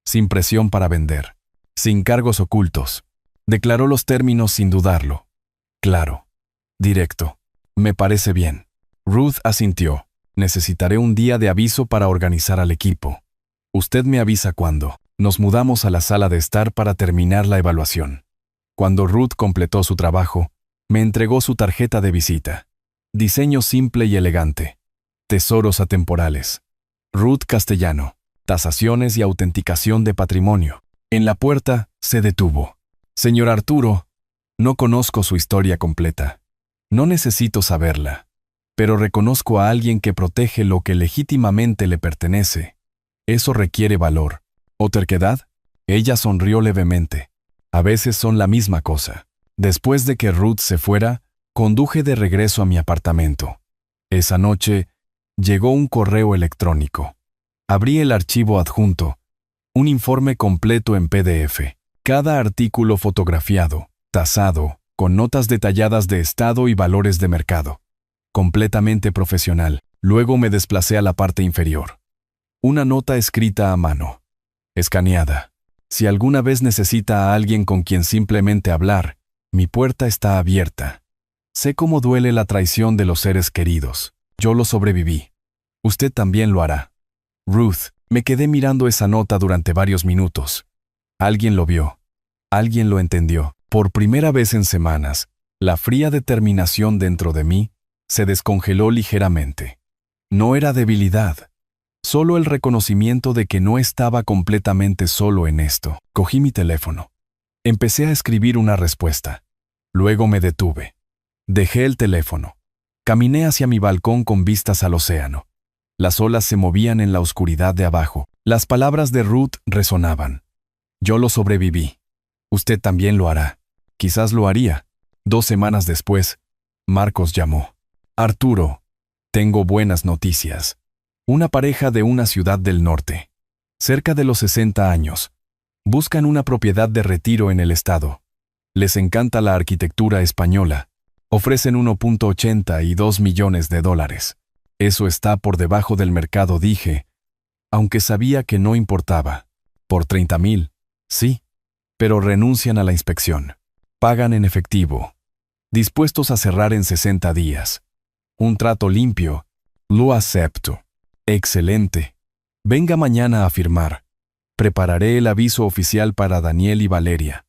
Sin presión para vender. Sin cargos ocultos. Declaró los términos sin dudarlo. Claro. Directo. Me parece bien. Ruth asintió. Necesitaré un día de aviso para organizar al equipo. Usted me avisa cuándo. Nos mudamos a la sala de estar para terminar la evaluación. Cuando Ruth completó su trabajo, me entregó su tarjeta de visita. Diseño simple y elegante. Tesoros atemporales. Ruth Castellano. tasaciones y autenticación de patrimonio. En la puerta se detuvo. Señor Arturo, no conozco su historia completa. No necesito saberla, pero reconozco a alguien que protege lo que legítimamente le pertenece. Eso requiere valor. ¿O terquedad? Ella sonrió levemente. A veces son la misma cosa. Después de que Ruth se fuera, conduje de regreso a mi apartamento. Esa noche, llegó un correo electrónico. Abrí el archivo adjunto, un informe completo en PDF. Cada artículo fotografiado, tasado, con notas detalladas de estado y valores de mercado. Completamente profesional. Luego me desplacé a la parte inferior. Una nota escrita a mano. Escaneada. Si alguna vez necesita a alguien con quien simplemente hablar, mi puerta está abierta. Sé cómo duele la traición de los seres queridos. Yo lo sobreviví. Usted también lo hará. Ruth, me quedé mirando esa nota durante varios minutos. Alguien lo vio. Alguien lo entendió. Por primera vez en semanas, la fría determinación dentro de mí se descongeló ligeramente. No era debilidad, solo el reconocimiento de que no estaba completamente solo en esto. Cogí mi teléfono. Empecé a escribir una respuesta. Luego me detuve. Dejé el teléfono. Caminé hacia mi balcón con vistas al océano. Las olas se movían en la oscuridad de abajo. Las palabras de Ruth resonaban. Yo lo sobreviví. Usted también lo hará. Quizás lo haría. 2 semanas después, Marcos llamó. Arturo, tengo buenas noticias. Una pareja de una ciudad del norte, cerca de los 60 años, buscan una propiedad de retiro en el estado. Les encanta la arquitectura española. Ofrecen 1.80 y 2 millones de dólares. Eso está por debajo del mercado, dije, aunque sabía que no importaba. Por 30,000, sí, pero renuncian a la inspección. Pagan en efectivo. Dispuestos a cerrar en 60 días. Un trato limpio. Lo acepto. Excelente. Venga mañana a firmar. Prepararé el aviso oficial para Daniel y Valeria.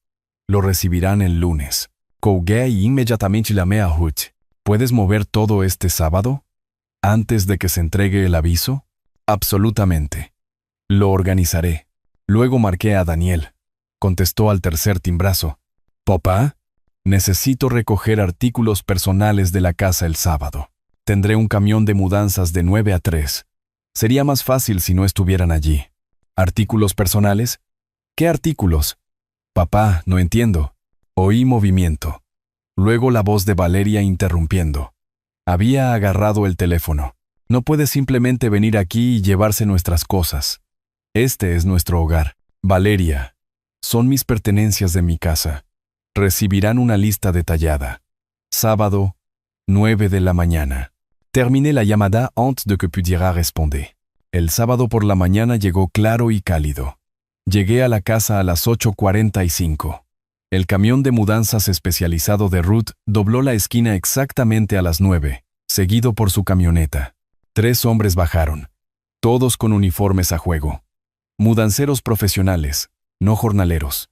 Lo recibirán el lunes. Colgué y inmediatamente llamé a Ruth. ¿Puedes mover todo este sábado? ¿Antes de que se entregue el aviso? Absolutamente. Lo organizaré. Luego marqué a Daniel. Contestó al tercer timbrazo. «Papá, necesito recoger artículos personales de la casa el sábado. Tendré un camión de mudanzas de 9 a 3. Sería más fácil si no estuvieran allí». ¿Artículos personales? ¿Qué artículos? Papá, no entiendo. Oí movimiento. Luego la voz de Valeria interrumpiendo. Había agarrado el teléfono. No puede simplemente venir aquí y llevarse nuestras cosas. Este es nuestro hogar. Valeria, son mis pertenencias de mi casa. Recibirán una lista detallada. Sábado, 9 de la mañana. Terminé la llamada antes de que pudiera responder. El sábado por la mañana llegó claro y cálido. Llegué a la casa a las 8:45. El camión de mudanzas especializado de Ruth dobló la esquina exactamente a las 9, seguido por su camioneta. 3 hombres bajaron, todos con uniformes a juego. Mudanceros profesionales, no jornaleros.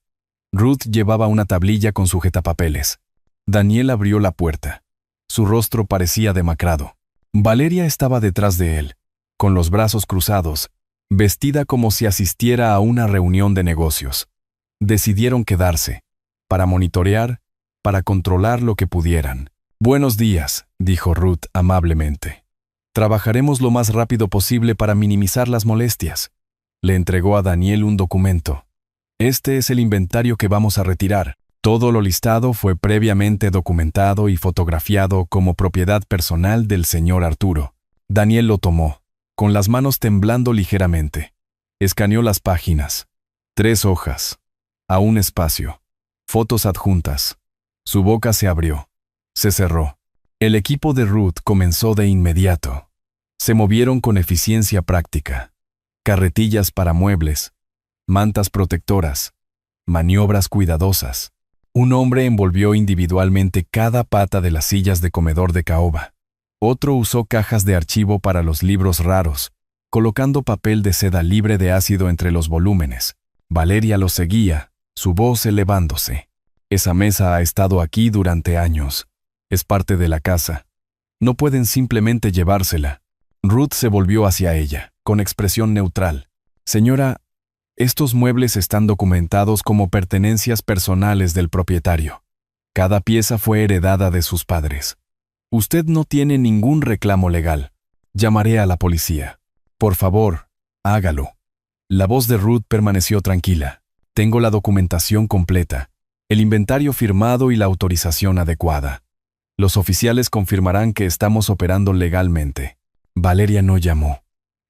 Ruth llevaba una tablilla con sujetapapeles. Daniel abrió la puerta. Su rostro parecía demacrado. Valeria estaba detrás de él, con los brazos cruzados, vestida como si asistiera a una reunión de negocios. Decidieron quedarse, para monitorear, para controlar lo que pudieran. «Buenos días», dijo Ruth amablemente. «Trabajaremos lo más rápido posible para minimizar las molestias». Le entregó a Daniel un documento. «Este es el inventario que vamos a retirar. Todo lo listado fue previamente documentado y fotografiado como propiedad personal del señor Arturo». Daniel lo tomó, con las manos temblando ligeramente. Escaneó las páginas. 3 hojas. A un espacio. Fotos adjuntas. Su boca se abrió. Se cerró. El equipo de Ruth comenzó de inmediato. Se movieron con eficiencia práctica. Carretillas para muebles, mantas protectoras, maniobras cuidadosas. Un hombre envolvió individualmente cada pata de las sillas de comedor de caoba. Otro usó cajas de archivo para los libros raros, colocando papel de seda libre de ácido entre los volúmenes. Valeria lo seguía, su voz elevándose. «Esa mesa ha estado aquí durante años. Es parte de la casa. No pueden simplemente llevársela». Ruth se volvió hacia ella, con expresión neutral. Señora, estos muebles están documentados como pertenencias personales del propietario. Cada pieza fue heredada de sus padres. Usted no tiene ningún reclamo legal. Llamaré a la policía. Por favor, hágalo. La voz de Ruth permaneció tranquila. Tengo la documentación completa, el inventario firmado y la autorización adecuada. Los oficiales confirmarán que estamos operando legalmente. Valeria no llamó.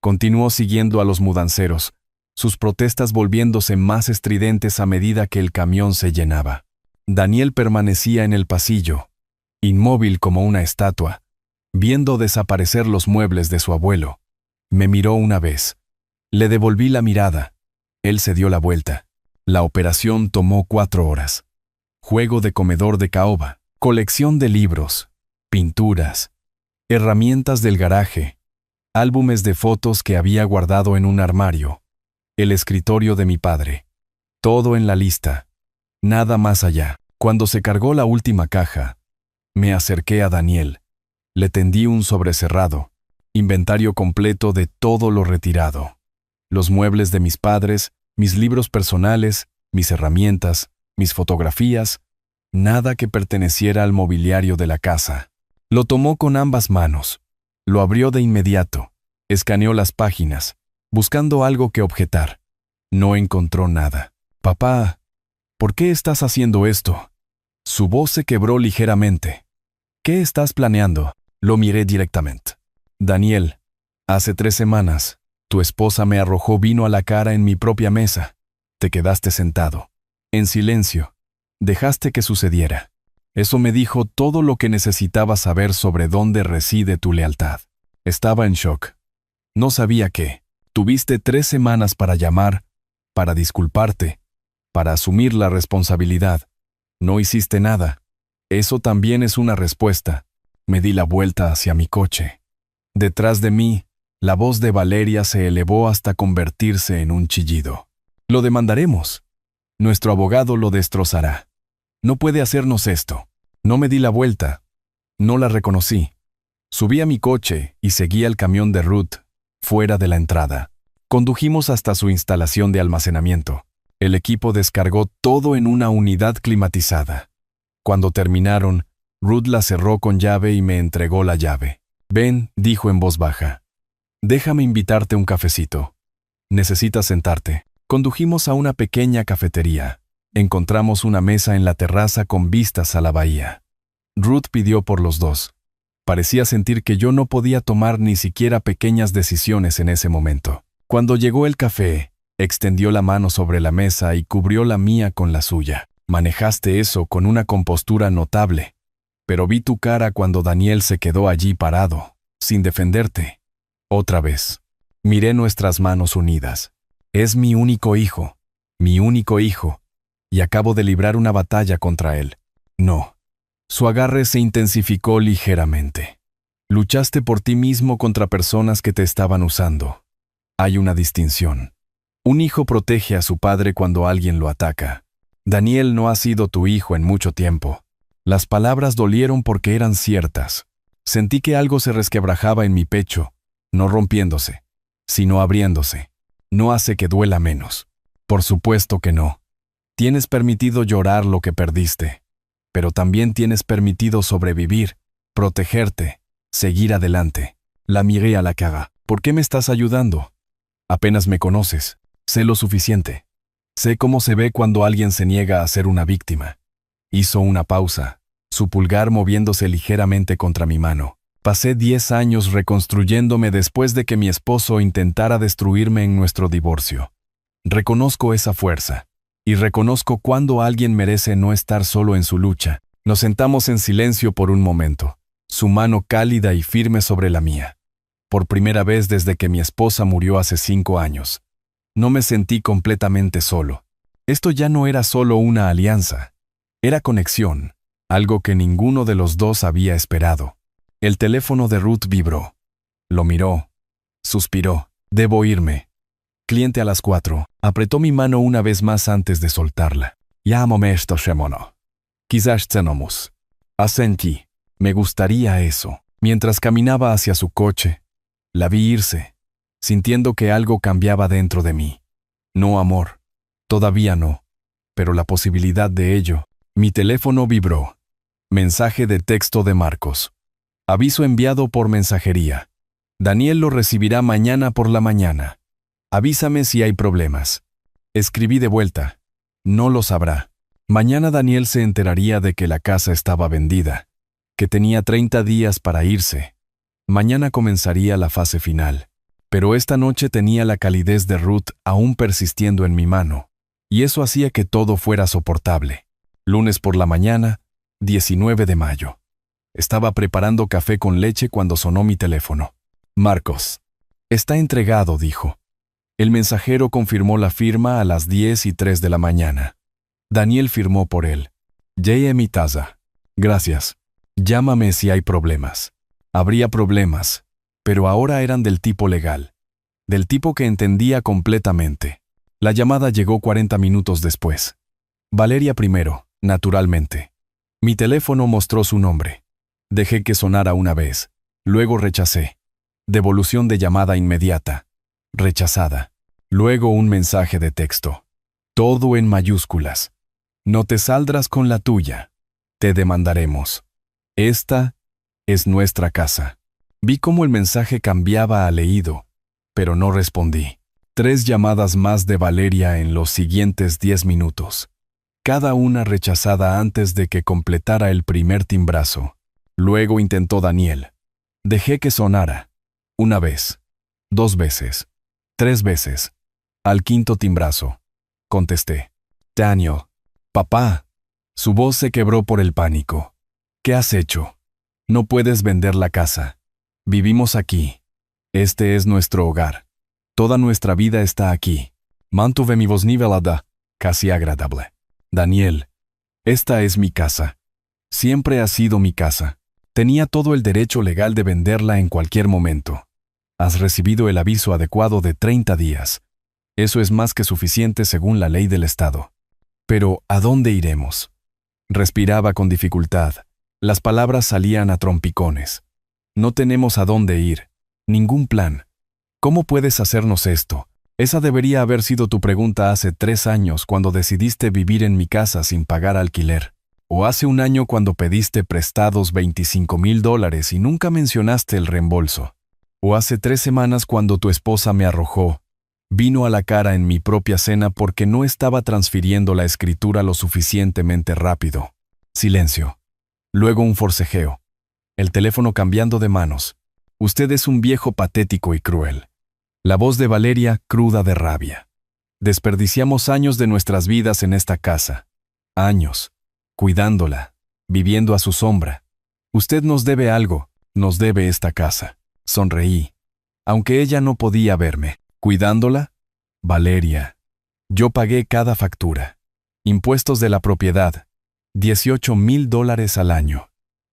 Continuó siguiendo a los mudanceros, sus protestas volviéndose más estridentes a medida que el camión se llenaba. Daniel permanecía en el pasillo, inmóvil como una estatua, viendo desaparecer los muebles de su abuelo. Me miró una vez. Le devolví la mirada. Él se dio la vuelta. La operación tomó 4 horas. Juego de comedor de caoba, colección de libros, pinturas, herramientas del garaje, álbumes de fotos que había guardado en un armario, el escritorio de mi padre. Todo en la lista. Nada más allá. Cuando se cargó la última caja, me acerqué a Daniel. Le tendí un sobrecerrado, inventario completo de todo lo retirado. Los muebles de mis padres, mis libros personales, mis herramientas, mis fotografías, nada que perteneciera al mobiliario de la casa. Lo tomó con ambas manos. Lo abrió de inmediato. Escaneó las páginas, buscando algo que objetar. No encontró nada. Papá, ¿por qué estás haciendo esto? Su voz se quebró ligeramente. ¿Qué estás planeando? Lo miré directamente. Daniel, hace 3 semanas, tu esposa me arrojó vino a la cara en mi propia mesa. Te quedaste sentado, en silencio. Dejaste que sucediera. Eso me dijo todo lo que necesitaba saber sobre dónde reside tu lealtad. Estaba en shock. No sabía qué. Tuviste 3 semanas para llamar, para disculparte, para asumir la responsabilidad. No hiciste nada. Eso también es una respuesta. Me di la vuelta hacia mi coche. Detrás de mí, la voz de Valeria se elevó hasta convertirse en un chillido. Lo demandaremos. Nuestro abogado lo destrozará. No puede hacernos esto. No me di la vuelta. No la reconocí. Subí a mi coche y seguí al camión de Ruth, fuera de la entrada. Condujimos hasta su instalación de almacenamiento. El equipo descargó todo en una unidad climatizada. Cuando terminaron, Ruth la cerró con llave y me entregó la llave. Ven, dijo en voz baja. Déjame invitarte un cafecito. Necesitas sentarte. Condujimos a una pequeña cafetería. Encontramos una mesa en la terraza con vistas a la bahía. Ruth pidió por los dos. Parecía sentir que yo no podía tomar ni siquiera pequeñas decisiones en ese momento. Cuando llegó el café, extendió la mano sobre la mesa y cubrió la mía con la suya. Manejaste eso con una compostura notable. Pero vi tu cara cuando Daniel se quedó allí parado, sin defenderte. Otra vez. Miré nuestras manos unidas. Es mi único hijo. Y acabo de librar una batalla contra él. No. Su agarre se intensificó ligeramente. Luchaste por ti mismo contra personas que te estaban usando. Hay una distinción. Un hijo protege a su padre cuando alguien lo ataca. Daniel no ha sido tu hijo en mucho tiempo. Las palabras dolieron porque eran ciertas. Sentí que algo se resquebrajaba en mi pecho, no rompiéndose, sino abriéndose. No hace que duela menos. Por supuesto que no. Tienes permitido llorar lo que perdiste, pero también tienes permitido sobrevivir, protegerte, seguir adelante. La miré a la cara. ¿Por qué me estás ayudando? Apenas me conoces. Sé lo suficiente. Sé cómo se ve cuando alguien se niega a ser una víctima. Hizo una pausa, su pulgar moviéndose ligeramente contra mi mano. Pasé 10 años reconstruyéndome después de que mi esposo intentara destruirme en nuestro divorcio. Reconozco esa fuerza, y reconozco cuando alguien merece no estar solo en su lucha. Nos sentamos en silencio por un momento, su mano cálida y firme sobre la mía. Por primera vez desde que mi esposa murió hace 5 años. No me sentí completamente solo. Esto ya no era solo una alianza. Era conexión, algo que ninguno de los dos había esperado. El teléfono de Ruth vibró. Lo miró. Suspiró. Debo irme. Cliente a las 4. Apretó mi mano una vez más antes de soltarla. Llámame esto, Shemono. Quizás cenamos. Asentí. Me gustaría eso. Mientras caminaba hacia su coche, la vi irse. sintiendo que algo cambiaba dentro de mí. No amor, todavía no, pero la posibilidad de ello. Mi teléfono vibró. Mensaje de texto de Marcos. Aviso enviado por mensajería. Daniel lo recibirá mañana por la mañana. Avísame si hay problemas. Escribí de vuelta. No lo sabrá. Mañana Daniel se enteraría de que la casa estaba vendida, que tenía 30 días para irse. Mañana comenzaría la fase final. Pero esta noche tenía la calidez de Ruth aún persistiendo en mi mano, y eso hacía que todo fuera soportable. Lunes por la mañana, 19 de mayo. Estaba preparando café con leche cuando sonó mi teléfono. Marcos. Está entregado, dijo. El mensajero confirmó la firma a las 10:03 de la mañana. Daniel firmó por él. J. mi taza. Gracias. Llámame si hay problemas. Habría problemas, pero ahora eran del tipo legal. Del tipo que entendía completamente. La llamada llegó 40 minutos después. Valeria primero, naturalmente. Mi teléfono mostró su nombre. Dejé que sonara una vez. Luego rechacé. Devolución de llamada inmediata. Rechazada. Luego un mensaje de texto. Todo en mayúsculas. No te saldrás con la tuya. Te demandaremos. Esta es nuestra casa. Vi cómo el mensaje cambiaba a leído, pero no respondí. 3 llamadas más de Valeria en los siguientes 10 minutos. Cada una rechazada antes de que completara el primer timbrazo. Luego intentó Daniel. Dejé que sonara. 1 vez. 2 veces. 3 veces. Al 5.º timbrazo. Contesté. Daniel. Papá. Su voz se quebró por el pánico. ¿Qué has hecho? No puedes vender la casa. Vivimos aquí. Este es nuestro hogar. Toda nuestra vida está aquí. Mantuve mi voz nivelada, casi agradable. Daniel. Esta es mi casa. Siempre ha sido mi casa. Tenía todo el derecho legal de venderla en cualquier momento. Has recibido el aviso adecuado de 30 días. Eso es más que suficiente según la ley del Estado. Pero, ¿a dónde iremos? Respiraba con dificultad. Las palabras salían a trompicones. No tenemos a dónde ir. Ningún plan. ¿Cómo puedes hacernos esto? Esa debería haber sido tu pregunta hace 3 años cuando decidiste vivir en mi casa sin pagar alquiler. O hace 1 año cuando pediste prestados $25,000 y nunca mencionaste el reembolso. O hace 3 semanas cuando tu esposa me arrojó. Vino a la cara en mi propia cena porque no estaba transfiriendo la escritura lo suficientemente rápido. Silencio. Luego un forcejeo. El teléfono cambiando de manos. Usted es un viejo patético y cruel. La voz de Valeria cruda de rabia. Desperdiciamos años de nuestras vidas en esta casa. Años. Cuidándola. Viviendo a su sombra. Usted nos debe algo. Nos debe esta casa. Sonreí. Aunque ella no podía verme. ¿Cuidándola? Valeria. Yo pagué cada factura. Impuestos de la propiedad. $18,000 al año.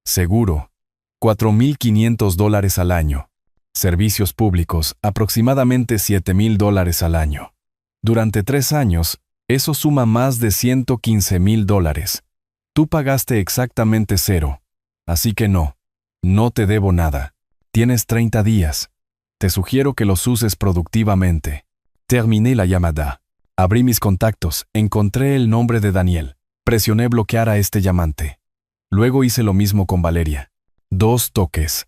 Seguro. $4,500 al año. Servicios públicos, aproximadamente $7,000 al año. Durante 3 años, eso suma más de $115,000. Tú pagaste exactamente 0. Así que no te debo nada. Tienes 30 días. Te sugiero que los uses productivamente. Terminé la llamada. Abrí mis contactos, encontré el nombre de Daniel. Presioné bloquear a este llamante. Luego hice lo mismo con Valeria. 2 toques.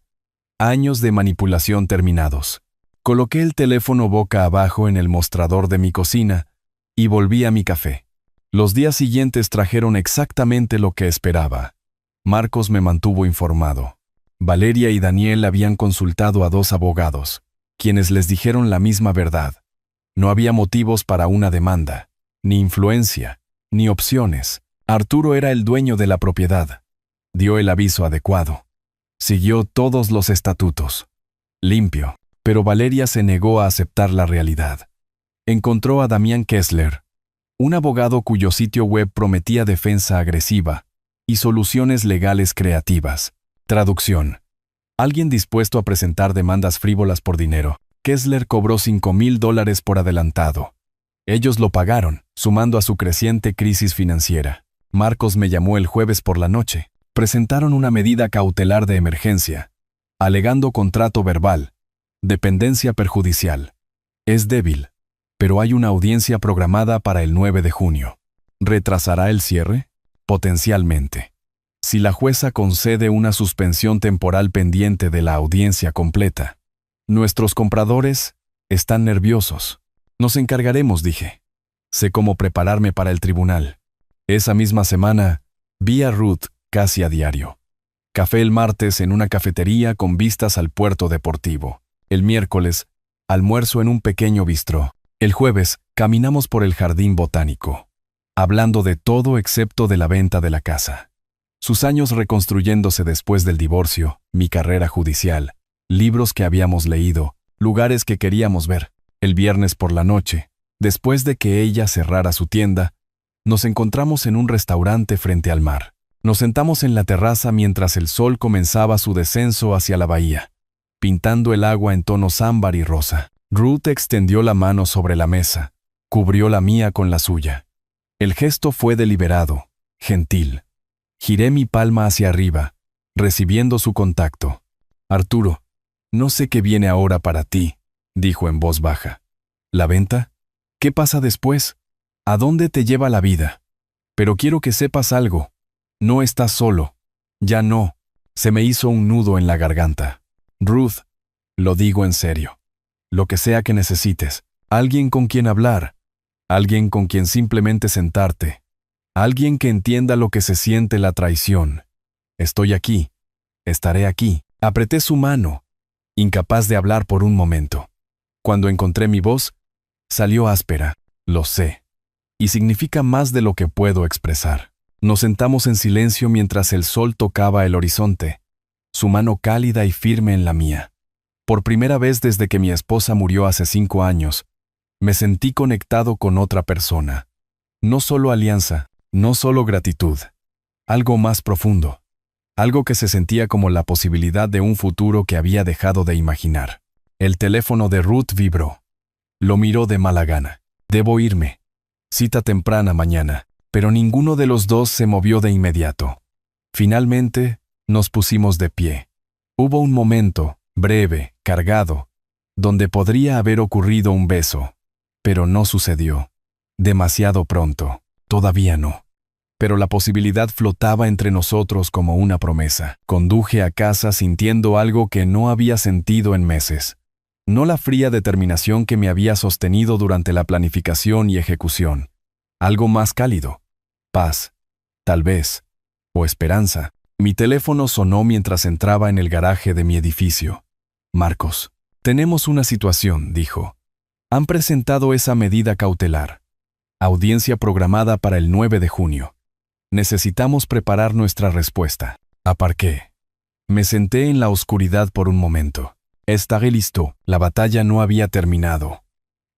Años de manipulación terminados. Coloqué el teléfono boca abajo en el mostrador de mi cocina y volví a mi café. Los días siguientes trajeron exactamente lo que esperaba. Marcos me mantuvo informado. Valeria y Daniel habían consultado a 2 abogados, quienes les dijeron la misma verdad. No había motivos para una demanda, ni influencia, ni opciones. Arturo era el dueño de la propiedad. Dio el aviso adecuado. Siguió todos los estatutos. Limpio. Pero Valeria se negó a aceptar la realidad. Encontró a Damián Kessler, un abogado cuyo sitio web prometía defensa agresiva y soluciones legales creativas. Traducción. Alguien dispuesto a presentar demandas frívolas por dinero. Kessler cobró $5,000 por adelantado. Ellos lo pagaron, sumando a su creciente crisis financiera. Marcos me llamó el jueves por la noche. Presentaron una medida cautelar de emergencia, alegando contrato verbal. Dependencia perjudicial. Es débil, pero hay una audiencia programada para el 9 de junio. ¿Retrasará el cierre? Potencialmente. Si la jueza concede una suspensión temporal pendiente de la audiencia completa. Nuestros compradores están nerviosos. Nos encargaremos, dije. Sé cómo prepararme para el tribunal. Esa misma semana, vi a Ruth casi a diario. Café el martes en una cafetería con vistas al puerto deportivo. El miércoles, almuerzo en un pequeño bistró. El jueves, caminamos por el jardín botánico, hablando de todo excepto de la venta de la casa. Sus años reconstruyéndose después del divorcio, mi carrera judicial, libros que habíamos leído, lugares que queríamos ver. El viernes por la noche, después de que ella cerrara su tienda, nos encontramos en un restaurante frente al mar. Nos sentamos en la terraza mientras el sol comenzaba su descenso hacia la bahía, pintando el agua en tonos ámbar y rosa. Ruth extendió la mano sobre la mesa, cubrió la mía con la suya. El gesto fue deliberado, gentil. Giré mi palma hacia arriba, recibiendo su contacto. Arturo, no sé qué viene ahora para ti, dijo en voz baja. ¿La venta? ¿Qué pasa después? ¿A dónde te lleva la vida? Pero quiero que sepas algo. No estás solo. Ya no. Se me hizo un nudo en la garganta. Ruth, lo digo en serio. Lo que sea que necesites. Alguien con quien hablar. Alguien con quien simplemente sentarte. Alguien que entienda lo que se siente la traición. Estoy aquí. Estaré aquí. Apreté su mano, incapaz de hablar por un momento. Cuando encontré mi voz, salió áspera. Lo sé. Y significa más de lo que puedo expresar. Nos sentamos en silencio mientras el sol tocaba el horizonte, su mano cálida y firme en la mía. Por primera vez desde que mi esposa murió hace 5 años, me sentí conectado con otra persona. No solo alianza, no solo gratitud. Algo más profundo. Algo que se sentía como la posibilidad de un futuro que había dejado de imaginar. El teléfono de Ruth vibró. Lo miró de mala gana. Debo irme. Cita temprana mañana. Pero ninguno de los dos se movió de inmediato. Finalmente, nos pusimos de pie. Hubo un momento, breve, cargado, donde podría haber ocurrido un beso. Pero no sucedió. Demasiado pronto. Todavía no. Pero la posibilidad flotaba entre nosotros como una promesa. Conduje a casa sintiendo algo que no había sentido en meses. No la fría determinación que me había sostenido durante la planificación y ejecución. Algo más cálido. Paz. Tal vez. O esperanza. Mi teléfono sonó mientras entraba en el garaje de mi edificio. Marcos. Tenemos una situación, dijo. Han presentado esa medida cautelar. Audiencia programada para el 9 de junio. Necesitamos preparar nuestra respuesta. Aparqué. Me senté en la oscuridad por un momento. Estaré listo. La batalla no había terminado.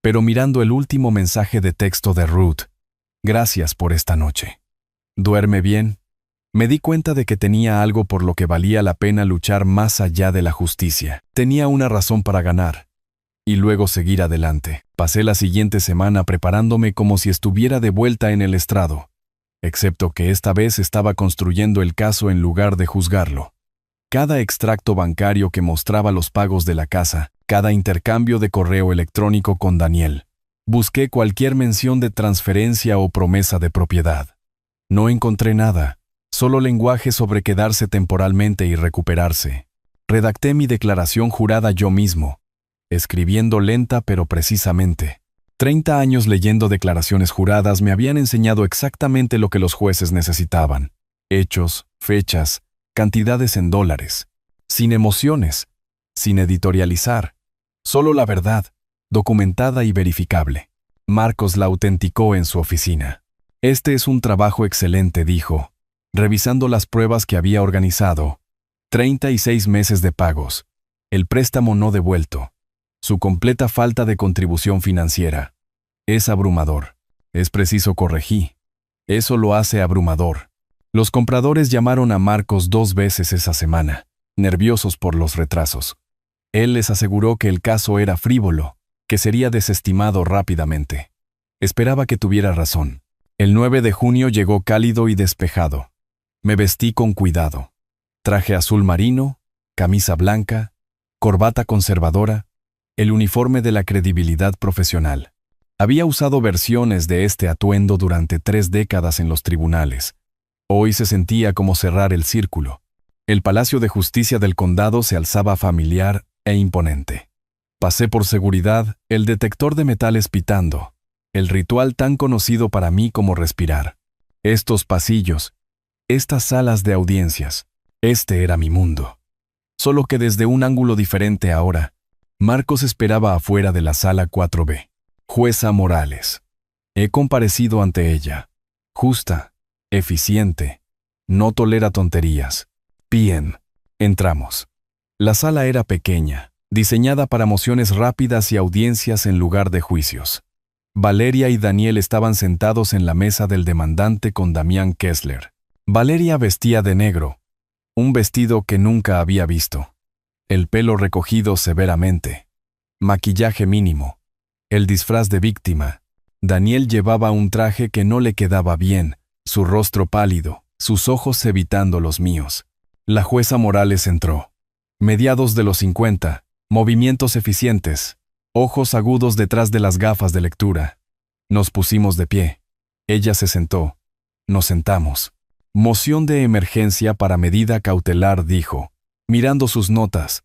Pero mirando el último mensaje de texto de Ruth, gracias por esta noche. ¿Duerme bien? Me di cuenta de que tenía algo por lo que valía la pena luchar más allá de la justicia. Tenía una razón para ganar. Y luego seguir adelante. Pasé la siguiente semana preparándome como si estuviera de vuelta en el estrado. Excepto que esta vez estaba construyendo el caso en lugar de juzgarlo. Cada extracto bancario que mostraba los pagos de la casa, cada intercambio de correo electrónico con Daniel. Busqué cualquier mención de transferencia o promesa de propiedad. No encontré nada, solo lenguaje sobre quedarse temporalmente y recuperarse. Redacté mi declaración jurada yo mismo, escribiendo lenta pero precisamente. 30 años leyendo declaraciones juradas me habían enseñado exactamente lo que los jueces necesitaban. Hechos, fechas, cantidades en dólares. Sin emociones, sin editorializar. Solo la verdad, documentada y verificable. Marcos la autenticó en su oficina. Este es un trabajo excelente, dijo, revisando las pruebas que había organizado. 36 meses de pagos. El préstamo no devuelto. Su completa falta de contribución financiera. Es abrumador. Es preciso corregir. Eso lo hace abrumador. Los compradores llamaron a Marcos 2 veces esa semana, nerviosos por los retrasos. Él les aseguró que el caso era frívolo, que sería desestimado rápidamente. Esperaba que tuviera razón. El 9 de junio llegó cálido y despejado. Me vestí con cuidado. Traje azul marino, camisa blanca, corbata conservadora, el uniforme de la credibilidad profesional. Había usado versiones de este atuendo durante 3 décadas en los tribunales. Hoy se sentía como cerrar el círculo. El Palacio de Justicia del Condado se alzaba familiar e imponente. Pasé por seguridad, el detector de metales pitando, el ritual tan conocido para mí como respirar. Estos pasillos, estas salas de audiencias, este era mi mundo. Solo que desde un ángulo diferente ahora, Marcos esperaba afuera de la sala 4B. Jueza Morales. He comparecido ante ella. Justa, eficiente, no tolera tonterías. Bien, entramos. La sala era pequeña, diseñada para mociones rápidas y audiencias en lugar de juicios. Valeria y Daniel estaban sentados en la mesa del demandante con Damián Kessler. Valeria vestía de negro, un vestido que nunca había visto. El pelo recogido severamente. Maquillaje mínimo. El disfraz de víctima. Daniel llevaba un traje que no le quedaba bien, su rostro pálido, sus ojos evitando los míos. La jueza Morales entró. Mediados de los 50, movimientos eficientes, ojos agudos detrás de las gafas de lectura. Nos pusimos de pie. Ella se sentó. Nos sentamos. Moción de emergencia para medida cautelar, dijo, mirando sus notas.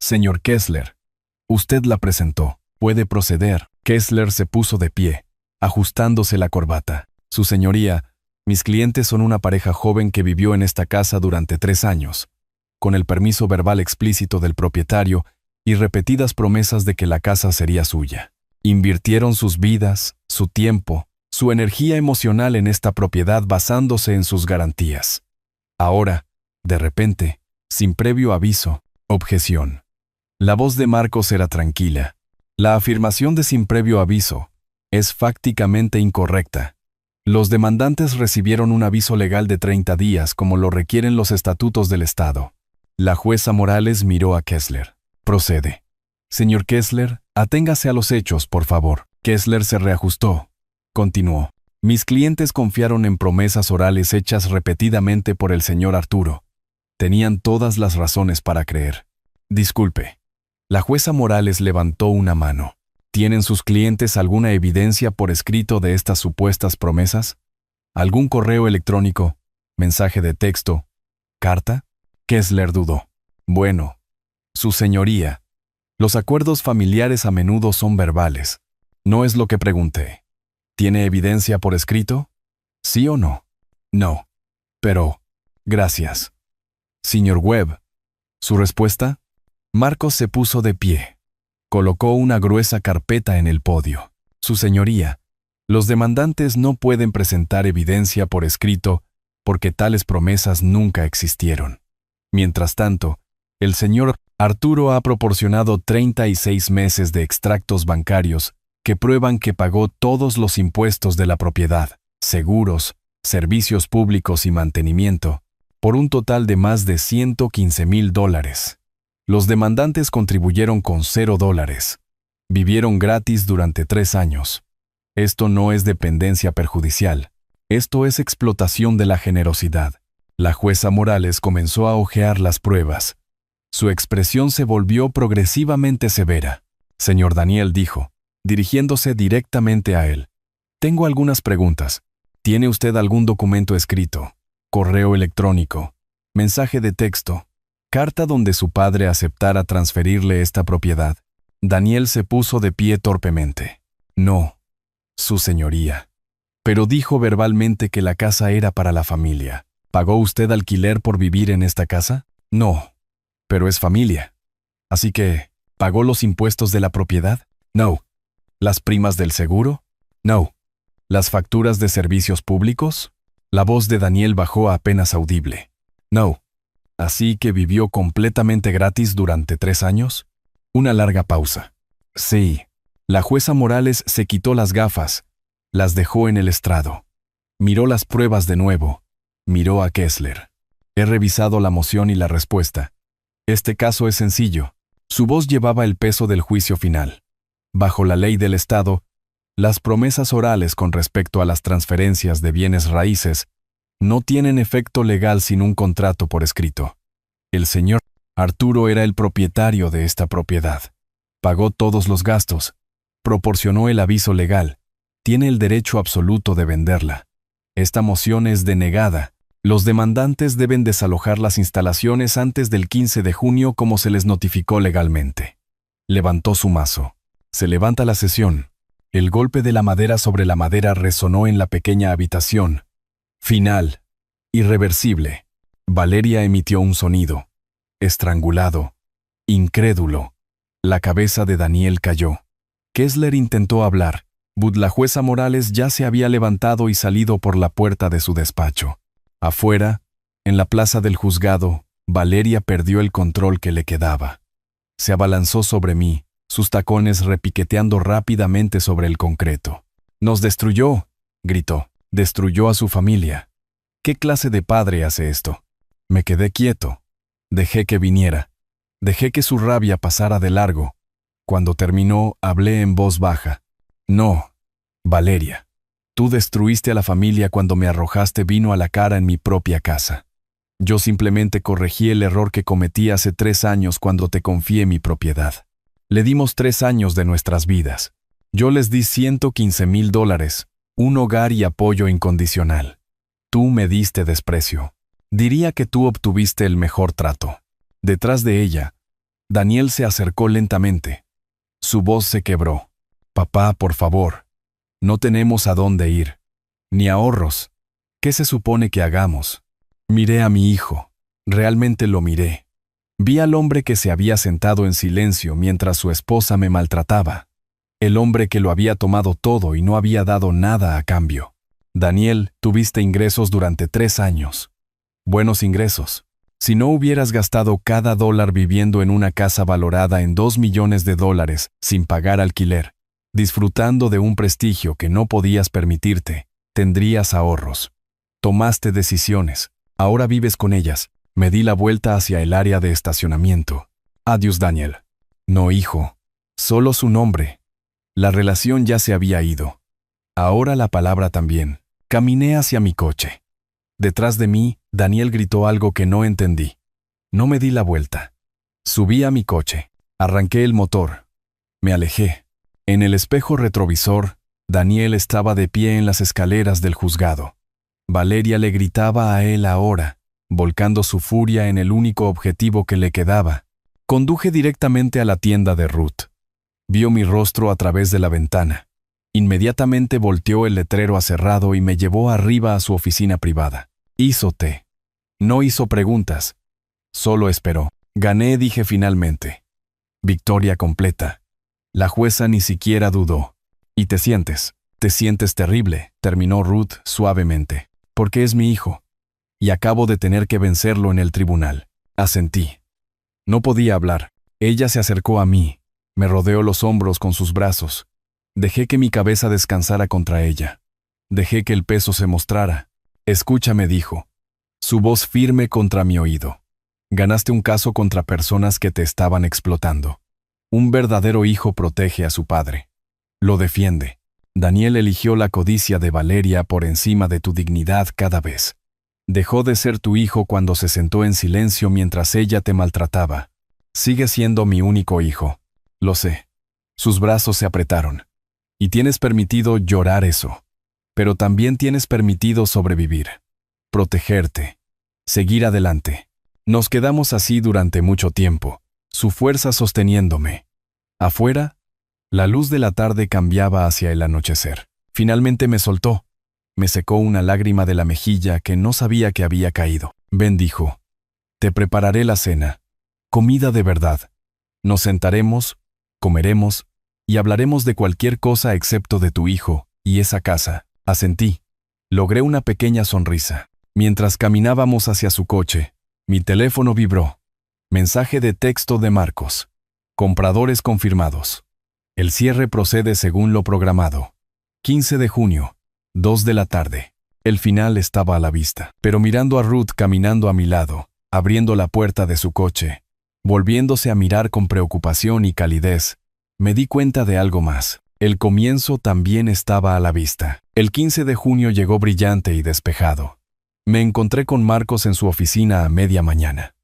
Señor Kessler, usted la presentó. Puede proceder. Kessler se puso de pie, ajustándose la corbata. Su señoría, mis clientes son una pareja joven que vivió en esta casa durante 3 años, con el permiso verbal explícito del propietario y repetidas promesas de que la casa sería suya. Invirtieron sus vidas, su tiempo, su energía emocional en esta propiedad basándose en sus garantías. Ahora, de repente, sin previo aviso, objeción. La voz de Marcos era tranquila. La afirmación de sin previo aviso es fácticamente incorrecta. Los demandantes recibieron un aviso legal de 30 días como lo requieren los estatutos del Estado. La jueza Morales miró a Kessler. Procede. Señor Kessler, aténgase a los hechos, por favor. Kessler se reajustó. Continuó. Mis clientes confiaron en promesas orales hechas repetidamente por el señor Arturo. Tenían todas las razones para creer. Disculpe. La jueza Morales levantó una mano. ¿Tienen sus clientes alguna evidencia por escrito de estas supuestas promesas? ¿Algún correo electrónico? ¿Mensaje de texto? ¿Carta? Kessler dudó. Bueno, su señoría, los acuerdos familiares a menudo son verbales. No es lo que pregunté. ¿Tiene evidencia por escrito? ¿Sí o no? No. Pero, gracias. Señor Webb, ¿su respuesta? Marcos se puso de pie. Colocó una gruesa carpeta en el podio. Su señoría, los demandantes no pueden presentar evidencia por escrito porque tales promesas nunca existieron. Mientras tanto, el señor Arturo ha proporcionado 36 meses de extractos bancarios que prueban que pagó todos los impuestos de la propiedad, seguros, servicios públicos y mantenimiento, por un total de más de $115,000. Los demandantes contribuyeron con $0. Vivieron gratis durante 3 años. Esto no es dependencia perjudicial. Esto es explotación de la generosidad. La jueza Morales comenzó a hojear las pruebas. Su expresión se volvió progresivamente severa. Señor Daniel dijo, dirigiéndose directamente a él. Tengo algunas preguntas. ¿Tiene usted algún documento escrito? Correo electrónico, mensaje de texto, carta donde su padre aceptara transferirle esta propiedad? Daniel se puso de pie torpemente. No, su señoría. Pero dijo verbalmente que la casa era para la familia. ¿Pagó usted alquiler por vivir en esta casa? No, pero es familia. Así que, ¿pagó los impuestos de la propiedad? No. ¿Las primas del seguro? No. ¿Las facturas de servicios públicos? La voz de Daniel bajó apenas audible. No. ¿Así que vivió completamente gratis durante 3 años? Una larga pausa. Sí. La jueza Morales se quitó las gafas, las dejó en el estrado. Miró las pruebas de nuevo. Miró a Kessler. He revisado la moción y la respuesta. Este caso es sencillo. Su voz llevaba el peso del juicio final. Bajo la ley del Estado, las promesas orales con respecto a las transferencias de bienes raíces no tienen efecto legal sin un contrato por escrito. El señor Arturo era el propietario de esta propiedad. Pagó todos los gastos. Proporcionó el aviso legal. Tiene el derecho absoluto de venderla. Esta moción es denegada. Los demandantes deben desalojar las instalaciones antes del 15 de junio como se les notificó legalmente. Levantó su mazo. Se levanta la sesión. El golpe de la madera sobre la madera resonó en la pequeña habitación. Final. Irreversible. Valeria emitió un sonido. Estrangulado. Incrédulo. La cabeza de Daniel cayó. Kessler intentó hablar. La jueza Morales ya se había levantado y salido por la puerta de su despacho. Afuera, en la plaza del juzgado, Valeria perdió el control que le quedaba. Se abalanzó sobre mí, sus tacones repiqueteando rápidamente sobre el concreto. «¡Nos destruyó!», gritó. «Destruyó a su familia». ¿Qué clase de padre hace esto? Me quedé quieto. Dejé que viniera. Dejé que su rabia pasara de largo. Cuando terminó, hablé en voz baja. «No, Valeria. Tú destruiste a la familia cuando me arrojaste vino a la cara en mi propia casa. Yo simplemente corregí el error que cometí hace 3 años cuando te confié mi propiedad. Le dimos 3 años de nuestras vidas. Yo les di $115,000, un hogar y apoyo incondicional. Tú me diste desprecio. Diría que tú obtuviste el mejor trato». Detrás de ella, Daniel se acercó lentamente. Su voz se quebró. «Papá, por favor. No tenemos a dónde ir. Ni ahorros. ¿Qué se supone que hagamos?» Miré a mi hijo. Realmente lo miré. Vi al hombre que se había sentado en silencio mientras su esposa me maltrataba. El hombre que lo había tomado todo y no había dado nada a cambio. «Daniel, tuviste ingresos durante 3 años. Buenos ingresos. Si no hubieras gastado cada dólar viviendo en una casa valorada en $2 millones sin pagar alquiler, disfrutando de un prestigio que no podías permitirte, tendrías ahorros. Tomaste decisiones. Ahora vives con ellas». Me di la vuelta hacia el área de estacionamiento. «Adiós, Daniel». «No, hijo. Solo su nombre». La relación ya se había ido. Ahora la palabra también. Caminé hacia mi coche. Detrás de mí, Daniel gritó algo que no entendí. No me di la vuelta. Subí a mi coche. Arranqué el motor. Me alejé. En el espejo retrovisor, Daniel estaba de pie en las escaleras del juzgado. Valeria le gritaba a él ahora, volcando su furia en el único objetivo que le quedaba. Conduje directamente a la tienda de Ruth. Vio mi rostro a través de la ventana. Inmediatamente volteó el letrero aserrado y me llevó arriba a su oficina privada. Hizo té. No hizo preguntas. Solo esperó. «Gané», dije finalmente. Victoria completa. La jueza ni siquiera dudó. «¿Y te sientes? Te sientes terrible», terminó Ruth suavemente. «Porque es mi hijo. Y acabo de tener que vencerlo en el tribunal». Asentí. No podía hablar. Ella se acercó a mí. Me rodeó los hombros con sus brazos. Dejé que mi cabeza descansara contra ella. Dejé que el peso se mostrara. «Escúchame», dijo. Su voz firme contra mi oído. «Ganaste un caso contra personas que te estaban explotando. Un verdadero hijo protege a su padre. Lo defiende. Daniel eligió la codicia de Valeria por encima de tu dignidad cada vez. Dejó de ser tu hijo cuando se sentó en silencio mientras ella te maltrataba. Sigue siendo mi único hijo. Lo sé». Sus brazos se apretaron. «Y tienes permitido llorar eso. Pero también tienes permitido sobrevivir. Protegerte. Seguir adelante». Nos quedamos así durante mucho tiempo, su fuerza sosteniéndome. Afuera, la luz de la tarde cambiaba hacia el anochecer. Finalmente me soltó. Me secó una lágrima de la mejilla que no sabía que había caído. «Ven», dijo. «Te prepararé la cena. Comida de verdad. Nos sentaremos, comeremos y hablaremos de cualquier cosa excepto de tu hijo y esa casa». Asentí. Logré una pequeña sonrisa. Mientras caminábamos hacia su coche, mi teléfono vibró. Mensaje de texto de Marcos. «Compradores confirmados. El cierre procede según lo programado. 15 de junio, 2 de la tarde». El final estaba a la vista. Pero mirando a Ruth caminando a mi lado, abriendo la puerta de su coche, volviéndose a mirar con preocupación y calidez, me di cuenta de algo más. El comienzo también estaba a la vista. El 15 de junio llegó brillante y despejado. Me encontré con Marcos en su oficina a media mañana.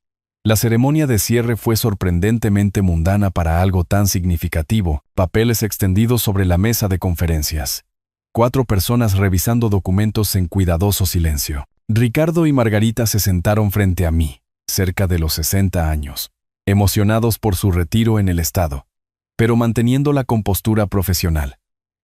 La ceremonia de cierre fue sorprendentemente mundana para algo tan significativo, papeles extendidos sobre la mesa de conferencias. 4 personas revisando documentos en cuidadoso silencio. Ricardo y Margarita se sentaron frente a mí, cerca de los 60 años, emocionados por su retiro en el Estado, pero manteniendo la compostura profesional.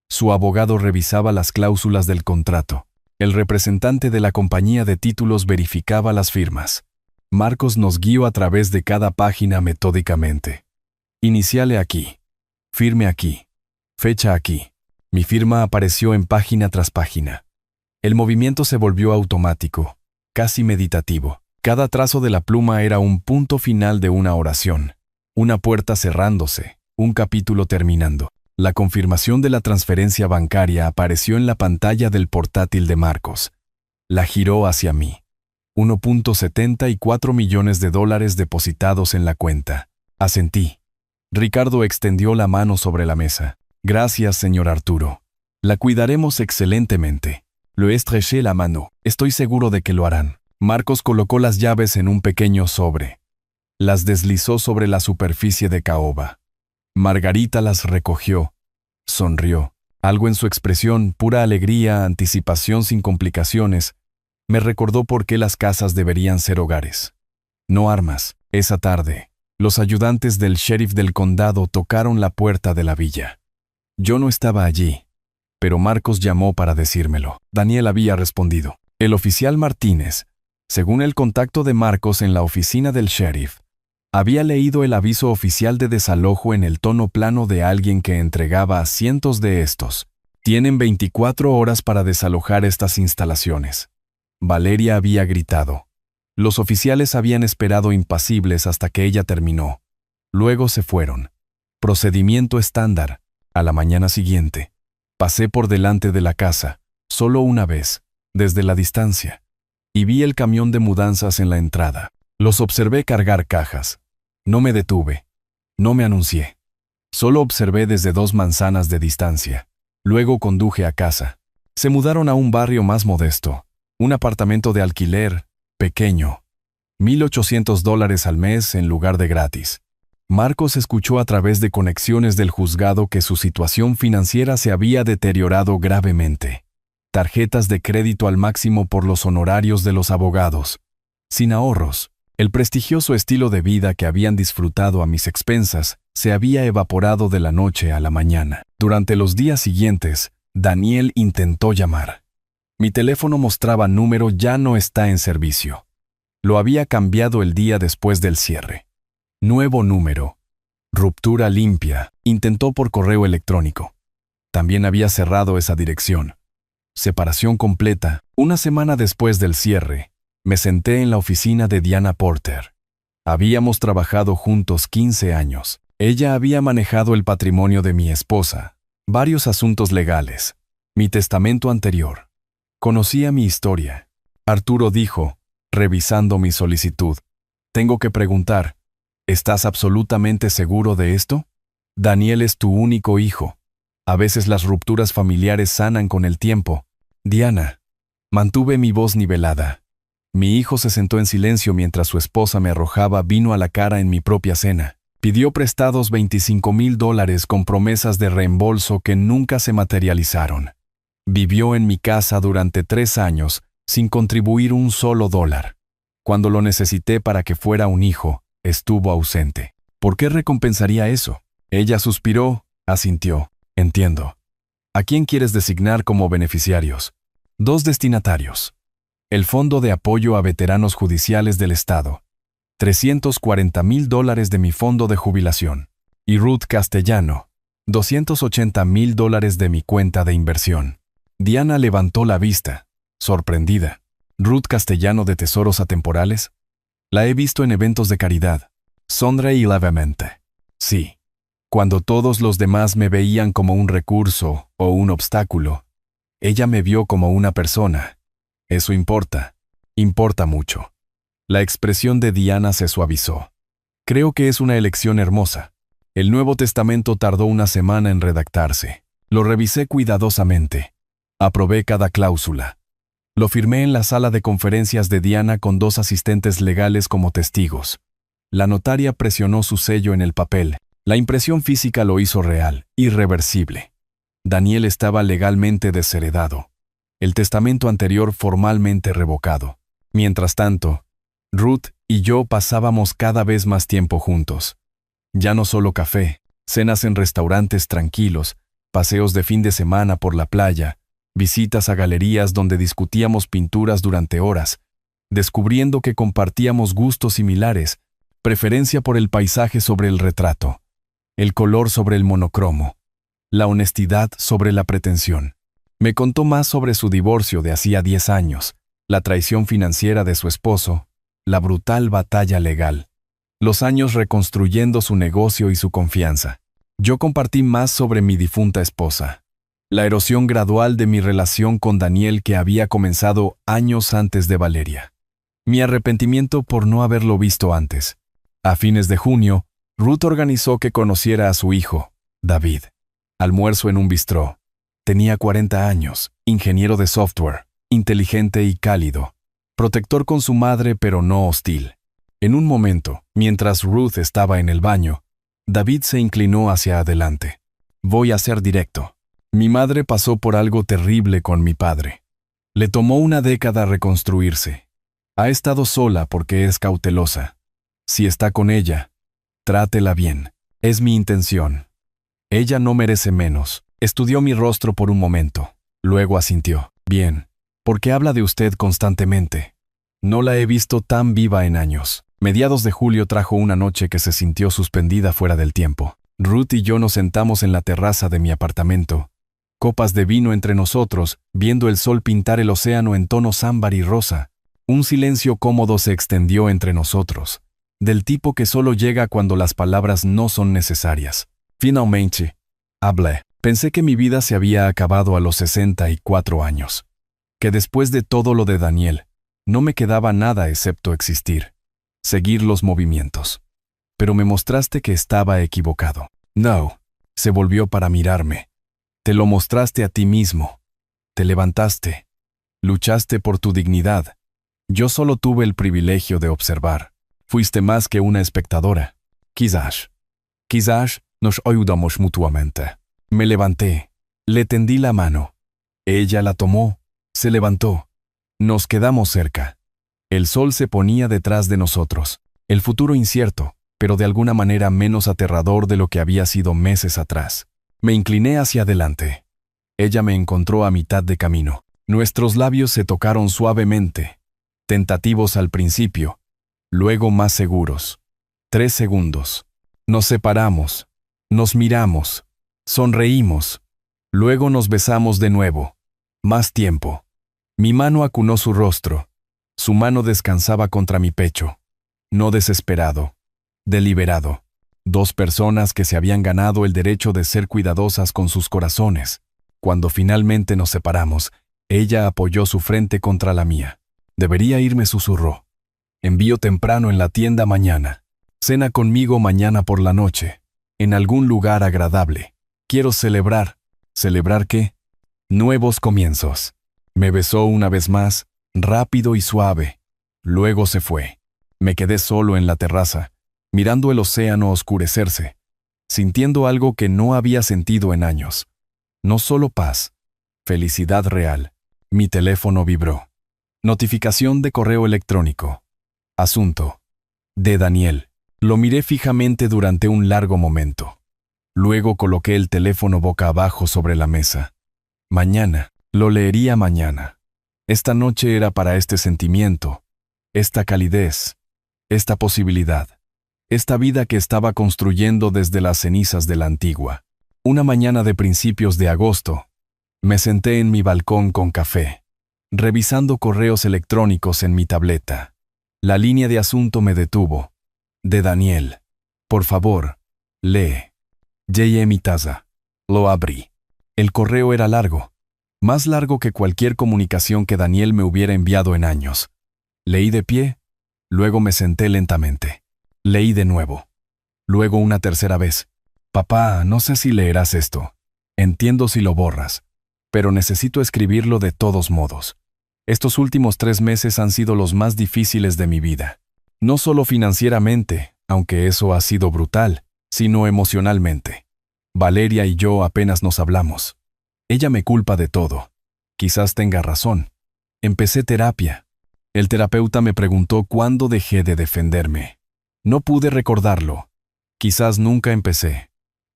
Su abogado revisaba las cláusulas del contrato. El representante de la compañía de títulos verificaba las firmas. Marcos nos guió a través de cada página metódicamente. Iniciale aquí. Firme aquí. Fecha aquí. Mi firma apareció en página tras página. El movimiento se volvió automático, casi meditativo. Cada trazo de la pluma era un punto final de una oración. Una puerta cerrándose, un capítulo terminando. La confirmación de la transferencia bancaria apareció en la pantalla del portátil de Marcos. La giró hacia mí. 1.74 millones de dólares depositados en la cuenta. Asentí. Ricardo extendió la mano sobre la mesa. Gracias, señor Arturo. La cuidaremos excelentemente. Le estreché la mano. Estoy seguro de que lo harán. Marcos colocó las llaves en un pequeño sobre. Las deslizó sobre la superficie de caoba. Margarita las recogió. Sonrió. Algo en su expresión, pura alegría, anticipación sin complicaciones, me recordó por qué las casas deberían ser hogares. No armas. Esa tarde, los ayudantes del sheriff del condado tocaron la puerta de la villa. Yo no estaba allí, pero Marcos llamó para decírmelo. Daniel había respondido. El oficial Martínez, según el contacto de Marcos en la oficina del sheriff, había leído el aviso oficial de desalojo en el tono plano de alguien que entregaba a cientos de estos. Tienen 24 horas para desalojar estas instalaciones. Valeria había gritado. Los oficiales habían esperado impasibles hasta que ella terminó. Luego se fueron. Procedimiento estándar. A la mañana siguiente, pasé por delante de la casa, solo una vez, desde la distancia, y vi el camión de mudanzas en la entrada. Los observé cargar cajas. No me detuve. No me anuncié. Solo observé desde 2 manzanas de distancia. Luego conduje a casa. Se mudaron a un barrio más modesto. Un apartamento de alquiler, pequeño. $1,800 al mes en lugar de gratis. Marcos escuchó a través de conexiones del juzgado que su situación financiera se había deteriorado gravemente. Tarjetas de crédito al máximo por los honorarios de los abogados. Sin ahorros. El prestigioso estilo de vida que habían disfrutado a mis expensas se había evaporado de la noche a la mañana. Durante los días siguientes, Daniel intentó llamar. Mi teléfono mostraba número ya no está en servicio. Lo había cambiado el día después del cierre. Nuevo número. Ruptura limpia. Intentó por correo electrónico. También había cerrado esa dirección. Separación completa. Una semana después del cierre, me senté en la oficina de Diana Porter. Habíamos trabajado juntos 15 años. Ella había manejado el patrimonio de mi esposa, varios asuntos legales, mi testamento anterior. Conocía mi historia. Arturo dijo, revisando mi solicitud, tengo que preguntar, ¿estás absolutamente seguro de esto? Daniel es tu único hijo. A veces las rupturas familiares sanan con el tiempo. Diana. Mantuve mi voz nivelada. Mi hijo se sentó en silencio mientras su esposa me arrojaba vino a la cara en mi propia cena. Pidió prestados $25,000 con promesas de reembolso que nunca se materializaron. Vivió en mi casa durante 3 años sin contribuir un solo dólar. Cuando lo necesité para que fuera un hijo, estuvo ausente. ¿Por qué recompensaría eso? Ella suspiró, asintió. Entiendo. ¿A quién quieres designar como beneficiarios? 2 destinatarios. El Fondo de Apoyo a Veteranos Judiciales del Estado. $340,000 de mi fondo de jubilación. Y Ruth Castellano. $280,000 de mi cuenta de inversión. Diana levantó la vista, sorprendida. ¿Ruth Castellano de Tesoros Atemporales? La he visto en eventos de caridad. Sonreí levemente. Sí. Cuando todos los demás me veían como un recurso o un obstáculo, ella me vio como una persona. Eso importa. Importa mucho. La expresión de Diana se suavizó. Creo que es una elección hermosa. El Nuevo Testamento tardó una semana en redactarse. Lo revisé cuidadosamente. Aprobé cada cláusula. Lo firmé en la sala de conferencias de Diana con 2 asistentes legales como testigos. La notaria presionó su sello en el papel. La impresión física lo hizo real, irreversible. Daniel estaba legalmente desheredado. El testamento anterior formalmente revocado. Mientras tanto, Ruth y yo pasábamos cada vez más tiempo juntos. Ya no solo café, cenas en restaurantes tranquilos, paseos de fin de semana por la playa, visitas a galerías donde discutíamos pinturas durante horas, descubriendo que compartíamos gustos similares, preferencia por el paisaje sobre el retrato, el color sobre el monocromo, la honestidad sobre la pretensión. Me contó más sobre su divorcio de hacía 10 años, la traición financiera de su esposo, la brutal batalla legal, los años reconstruyendo su negocio y su confianza. Yo compartí más sobre mi difunta esposa, la erosión gradual de mi relación con Daniel que había comenzado años antes de Valeria, mi arrepentimiento por no haberlo visto antes. A fines de junio, Ruth organizó que conociera a su hijo, David. Almuerzo en un bistró. Tenía 40 años, ingeniero de software, inteligente y cálido, protector con su madre pero no hostil. En un momento, mientras Ruth estaba en el baño, David se inclinó hacia adelante. Voy a ser directo. Mi madre pasó por algo terrible con mi padre. Le tomó una década reconstruirse. Ha estado sola porque es cautelosa. Si está con ella, trátela bien. Es mi intención. Ella no merece menos. Estudió mi rostro por un momento. Luego asintió. Bien. Porque habla de usted constantemente. No la he visto tan viva en años. Mediados de julio trajo una noche que se sintió suspendida fuera del tiempo. Ruth y yo nos sentamos en la terraza de mi apartamento. Copas de vino entre nosotros, viendo el sol pintar el océano en tonos ámbar y rosa. Un silencio cómodo se extendió entre nosotros, del tipo que solo llega cuando las palabras no son necesarias. Finalmente, hablé. Pensé que mi vida se había acabado a los 64 años. Que después de todo lo de Daniel, no me quedaba nada excepto existir. Seguir los movimientos. Pero me mostraste que estaba equivocado. No. Se volvió para mirarme. Te lo mostraste a ti mismo. Te levantaste. Luchaste por tu dignidad. Yo solo tuve el privilegio de observar. Fuiste más que una espectadora. Quizás nos ayudamos mutuamente. Me levanté. Le tendí la mano. Ella la tomó. Se levantó. Nos quedamos cerca. El sol se ponía detrás de nosotros. El futuro incierto, pero de alguna manera menos aterrador de lo que había sido meses atrás. Me incliné hacia adelante. Ella me encontró a mitad de camino. Nuestros labios se tocaron suavemente, tentativos al principio, luego más seguros. 3 segundos. Nos separamos. Nos miramos. Sonreímos. Luego nos besamos de nuevo. Más tiempo. Mi mano acunó su rostro. Su mano descansaba contra mi pecho. No desesperado. Deliberado. 2 personas que se habían ganado el derecho de ser cuidadosas con sus corazones. Cuando finalmente nos separamos, ella apoyó su frente contra la mía. Debería irme, susurró. Envío temprano en la tienda mañana. Cena conmigo mañana por la noche. En algún lugar agradable. Quiero celebrar. ¿Celebrar qué? Nuevos comienzos. Me besó una vez más, rápido y suave. Luego se fue. Me quedé solo en la terraza, mirando el océano oscurecerse, sintiendo algo que no había sentido en años. No solo paz, felicidad real. Mi teléfono vibró. Notificación de correo electrónico. Asunto. De Daniel. Lo miré fijamente durante un largo momento. Luego coloqué el teléfono boca abajo sobre la mesa. Mañana. Lo leería mañana. Esta noche era para este sentimiento, esta calidez, esta posibilidad, esta vida que estaba construyendo desde las cenizas de la antigua. Una mañana de principios de agosto, me senté en mi balcón con café, revisando correos electrónicos en mi tableta. La línea de asunto me detuvo. De Daniel. Por favor, lee. J.M. Taza. Lo abrí. El correo era largo. Más largo que cualquier comunicación que Daniel me hubiera enviado en años. Leí de pie, luego me senté lentamente. Leí de nuevo. Luego una tercera vez. Papá, no sé si leerás esto. Entiendo si lo borras, pero necesito escribirlo de todos modos. Estos últimos 3 meses han sido los más difíciles de mi vida. No solo financieramente, aunque eso ha sido brutal, sino emocionalmente. Valeria y yo apenas nos hablamos. Ella me culpa de todo. Quizás tenga razón. Empecé terapia. El terapeuta me preguntó cuándo dejé de defenderme. No pude recordarlo. Quizás nunca empecé.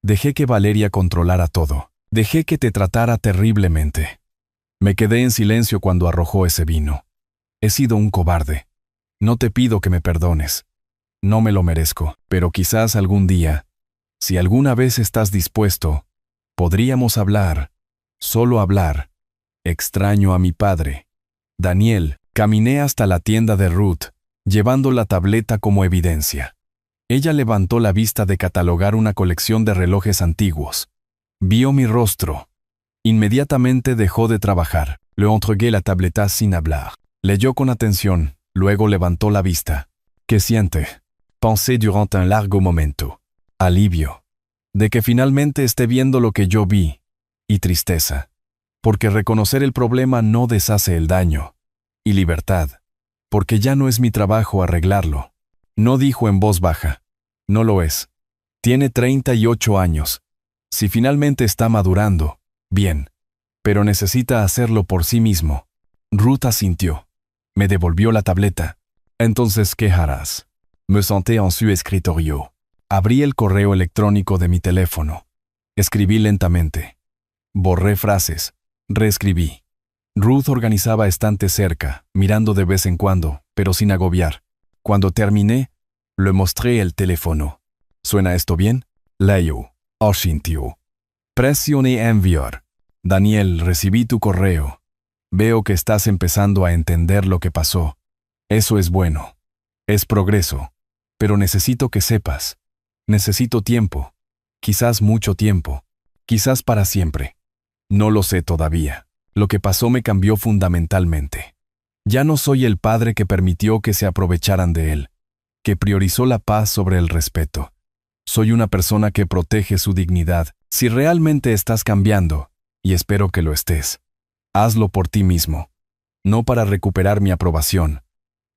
Dejé que Valeria controlara todo. Dejé que te tratara terriblemente. Me quedé en silencio cuando arrojó ese vino. He sido un cobarde. No te pido que me perdones. No me lo merezco, pero quizás algún día, si alguna vez estás dispuesto, podríamos hablar, solo hablar. Extraño a mi padre. Daniel, caminé hasta la tienda de Ruth, llevando la tableta como evidencia. Ella levantó la vista de catalogar una colección de relojes antiguos. Vio mi rostro. Inmediatamente dejó de trabajar. Le entregué la tableta sin hablar. Leyó con atención, luego levantó la vista. ¿Qué siente? Pensé durant un largo momento. Alivio. De que finalmente esté viendo lo que yo vi. Y tristeza. Porque reconocer el problema no deshace el daño. Y libertad. Porque ya no es mi trabajo arreglarlo. No dijo en voz baja. No lo es. Tiene 38 años. Si finalmente está madurando, bien. Pero necesita hacerlo por sí mismo. Ruth asintió. Me devolvió la tableta. Entonces, ¿qué harás? Me senté en su escritorio. Abrí el correo electrónico de mi teléfono. Escribí lentamente. Borré frases. Reescribí. Ruth organizaba estantes cerca, mirando de vez en cuando, pero sin agobiar. Cuando terminé, le mostré el teléfono. ¿Suena esto bien? Leyó. Asintió. Presioné enviar. Daniel, recibí tu correo. Veo que estás empezando a entender lo que pasó. Eso es bueno. Es progreso. Pero necesito que sepas. Necesito tiempo. Quizás mucho tiempo. Quizás para siempre. No lo sé todavía. Lo que pasó me cambió fundamentalmente. Ya no soy el padre que permitió que se aprovecharan de él, que priorizó la paz sobre el respeto. Soy una persona que protege su dignidad. Si realmente estás cambiando, y espero que lo estés, hazlo por ti mismo. No para recuperar mi aprobación,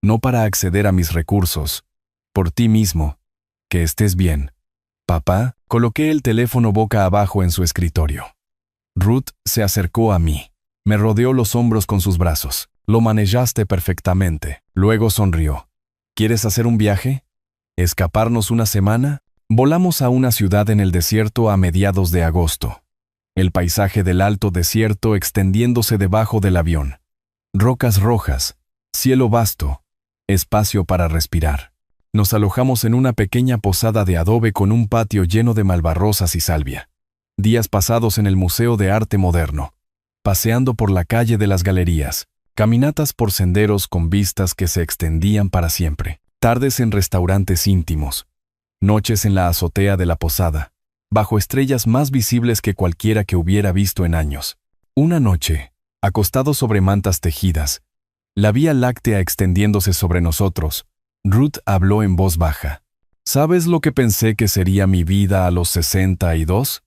no para acceder a mis recursos. Por ti mismo. Que estés bien. Papá, coloqué el teléfono boca abajo en su escritorio. Ruth se acercó a mí. Me rodeó los hombros con sus brazos. Lo manejaste perfectamente. Luego sonrió. ¿Quieres hacer un viaje? ¿Escaparnos una semana? Volamos a una ciudad en el desierto a mediados de agosto. El paisaje del alto desierto extendiéndose debajo del avión. Rocas rojas, cielo vasto, espacio para respirar. Nos alojamos en una pequeña posada de adobe con un patio lleno de malvarrosas y salvia. Días pasados en el Museo de Arte Moderno. Paseando por la calle de las galerías. Caminatas por senderos con vistas que se extendían para siempre. Tardes en restaurantes íntimos. Noches en la azotea de la posada. Bajo estrellas más visibles que cualquiera que hubiera visto en años. Una noche, acostado sobre mantas tejidas, la Vía Láctea extendiéndose sobre nosotros, Ruth habló en voz baja. ¿Sabes lo que pensé que sería mi vida a los 62?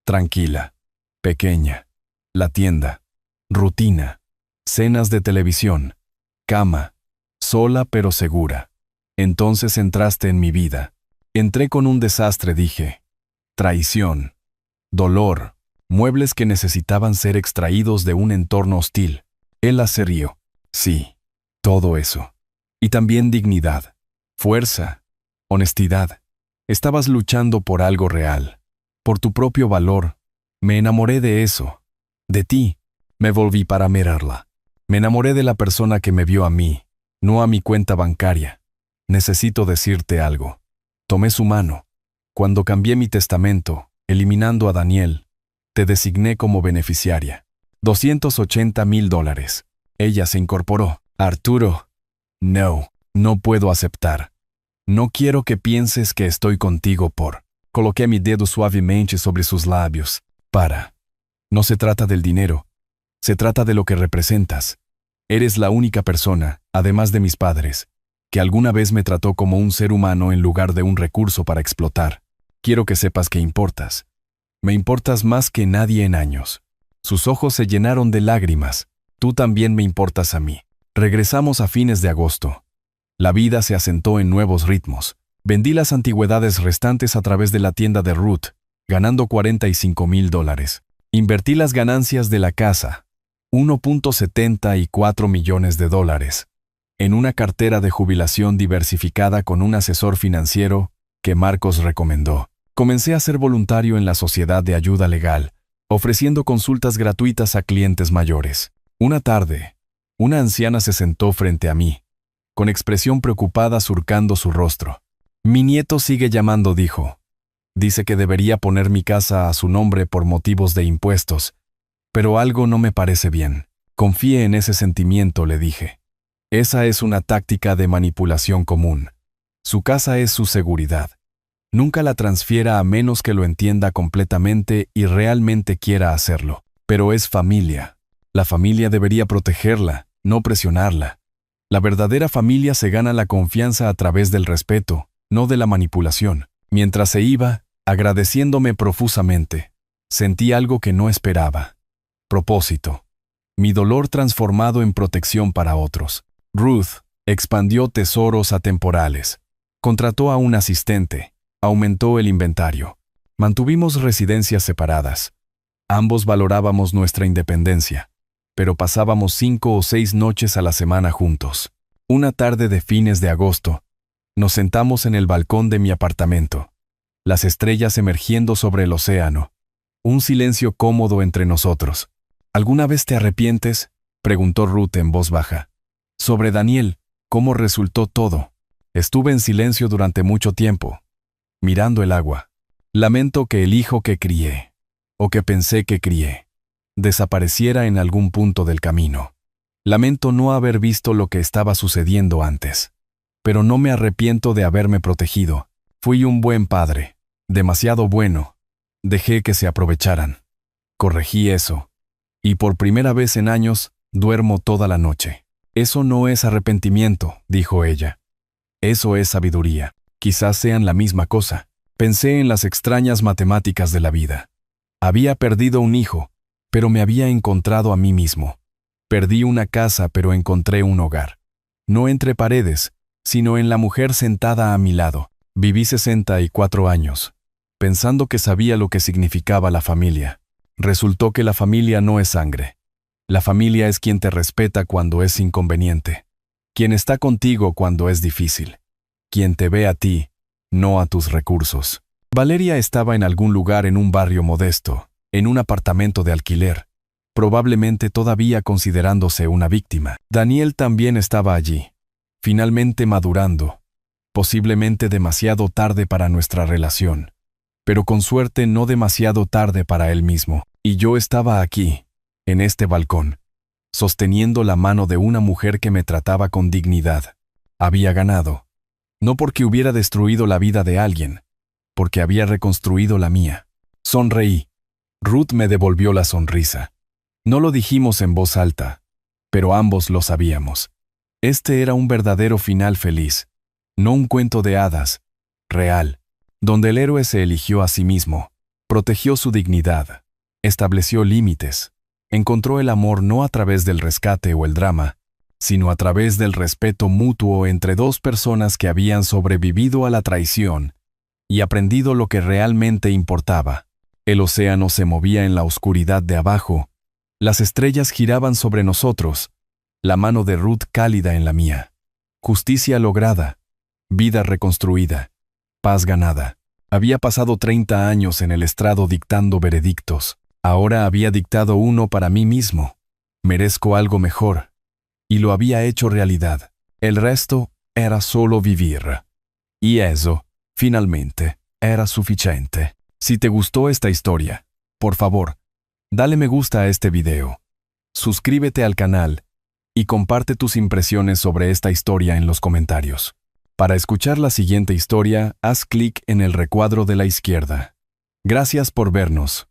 Tranquila, pequeña, la tienda, rutina, cenas de televisión, cama, sola pero segura. Entonces entraste en mi vida. Entré con un desastre, dije. Traición, dolor, muebles que necesitaban ser extraídos de un entorno hostil. Él se rió. Sí, todo eso. Y también dignidad, fuerza, honestidad. Estabas luchando por algo real, por tu propio valor. Me enamoré de eso, de ti. Me volví para mirarla. Me enamoré de la persona que me vio a mí, no a mi cuenta bancaria. Necesito decirte algo. Tomé su mano. Cuando cambié mi testamento, eliminando a Daniel, te designé como beneficiaria. $280,000. Ella se incorporó. Arturo. No, no puedo aceptar. No quiero que pienses que estoy contigo por... Coloqué mi dedo suavemente sobre sus labios. Para. No se trata del dinero. Se trata de lo que representas. Eres la única persona, además de mis padres, que alguna vez me trató como un ser humano en lugar de un recurso para explotar. Quiero que sepas que importas. Me importas más que nadie en años. Sus ojos se llenaron de lágrimas. Tú también me importas a mí. Regresamos a fines de agosto. La vida se asentó en nuevos ritmos. Vendí las antigüedades restantes a través de la tienda de Ruth, ganando $45,000. Invertí las ganancias de la casa, $1.74 millones, en una cartera de jubilación diversificada con un asesor financiero que Marcos recomendó. Comencé a ser voluntario en la Sociedad de Ayuda Legal, ofreciendo consultas gratuitas a clientes mayores. Una tarde, una anciana se sentó frente a mí, con expresión preocupada surcando su rostro. Mi nieto sigue llamando, dijo. Dice que debería poner mi casa a su nombre por motivos de impuestos, pero algo no me parece bien. Confíe en ese sentimiento, le dije. Esa es una táctica de manipulación común. Su casa es su seguridad. Nunca la transfiera a menos que lo entienda completamente y realmente quiera hacerlo. Pero es familia. La familia debería protegerla, no presionarla. La verdadera familia se gana la confianza a través del respeto, no de la manipulación. Mientras se iba, agradeciéndome profusamente, sentí algo que no esperaba. Propósito. Mi dolor transformado en protección para otros. Ruth expandió tesoros atemporales. Contrató a un asistente. Aumentó el inventario. Mantuvimos residencias separadas. Ambos valorábamos nuestra independencia, pero pasábamos 5 o 6 noches a la semana juntos. Una tarde de fines de agosto, nos sentamos en el balcón de mi apartamento, las estrellas emergiendo sobre el océano. Un silencio cómodo entre nosotros. ¿Alguna vez te arrepientes?, preguntó Ruth en voz baja. Sobre Daniel, ¿cómo resultó todo? Estuve en silencio durante mucho tiempo, mirando el agua. Lamento que el hijo que crié, o que pensé que crié, desapareciera en algún punto del camino. Lamento no haber visto lo que estaba sucediendo antes. Pero no me arrepiento de haberme protegido. Fui un buen padre, demasiado bueno. Dejé que se aprovecharan. Corregí eso. Y por primera vez en años, duermo toda la noche. Eso no es arrepentimiento, dijo ella. Eso es sabiduría. Quizás sean la misma cosa. Pensé en las extrañas matemáticas de la vida. Había perdido un hijo, pero me había encontrado a mí mismo. Perdí una casa, pero encontré un hogar. No entre paredes, sino en la mujer sentada a mi lado. Viví 64 años, pensando que sabía lo que significaba la familia. Resultó que la familia no es sangre. La familia es quien te respeta cuando es inconveniente, quien está contigo cuando es difícil, quien te ve a ti, no a tus recursos. Valeria estaba en algún lugar en un barrio modesto, en un apartamento de alquiler, probablemente todavía considerándose una víctima. Daniel también estaba allí, finalmente madurando, posiblemente demasiado tarde para nuestra relación, pero con suerte no demasiado tarde para él mismo. Y yo estaba aquí, en este balcón, sosteniendo la mano de una mujer que me trataba con dignidad. Había ganado, no porque hubiera destruido la vida de alguien, porque había reconstruido la mía. Sonreí. Ruth me devolvió la sonrisa. No lo dijimos en voz alta, pero ambos lo sabíamos. Este era un verdadero final feliz, no un cuento de hadas, real, donde el héroe se eligió a sí mismo, protegió su dignidad, estableció límites, encontró el amor no a través del rescate o el drama, sino a través del respeto mutuo entre dos personas que habían sobrevivido a la traición y aprendido lo que realmente importaba. El océano se movía en la oscuridad de abajo, las estrellas giraban sobre nosotros, la mano de Ruth cálida en la mía. Justicia lograda, vida reconstruida, paz ganada. Había pasado 30 años en el estrado dictando veredictos. Ahora había dictado uno para mí mismo. Merezco algo mejor. Y lo había hecho realidad. El resto era solo vivir. Y eso, finalmente, era suficiente. Si te gustó esta historia, por favor, dale me gusta a este video. Suscríbete al canal y comparte tus impresiones sobre esta historia en los comentarios. Para escuchar la siguiente historia, haz clic en el recuadro de la izquierda. Gracias por vernos.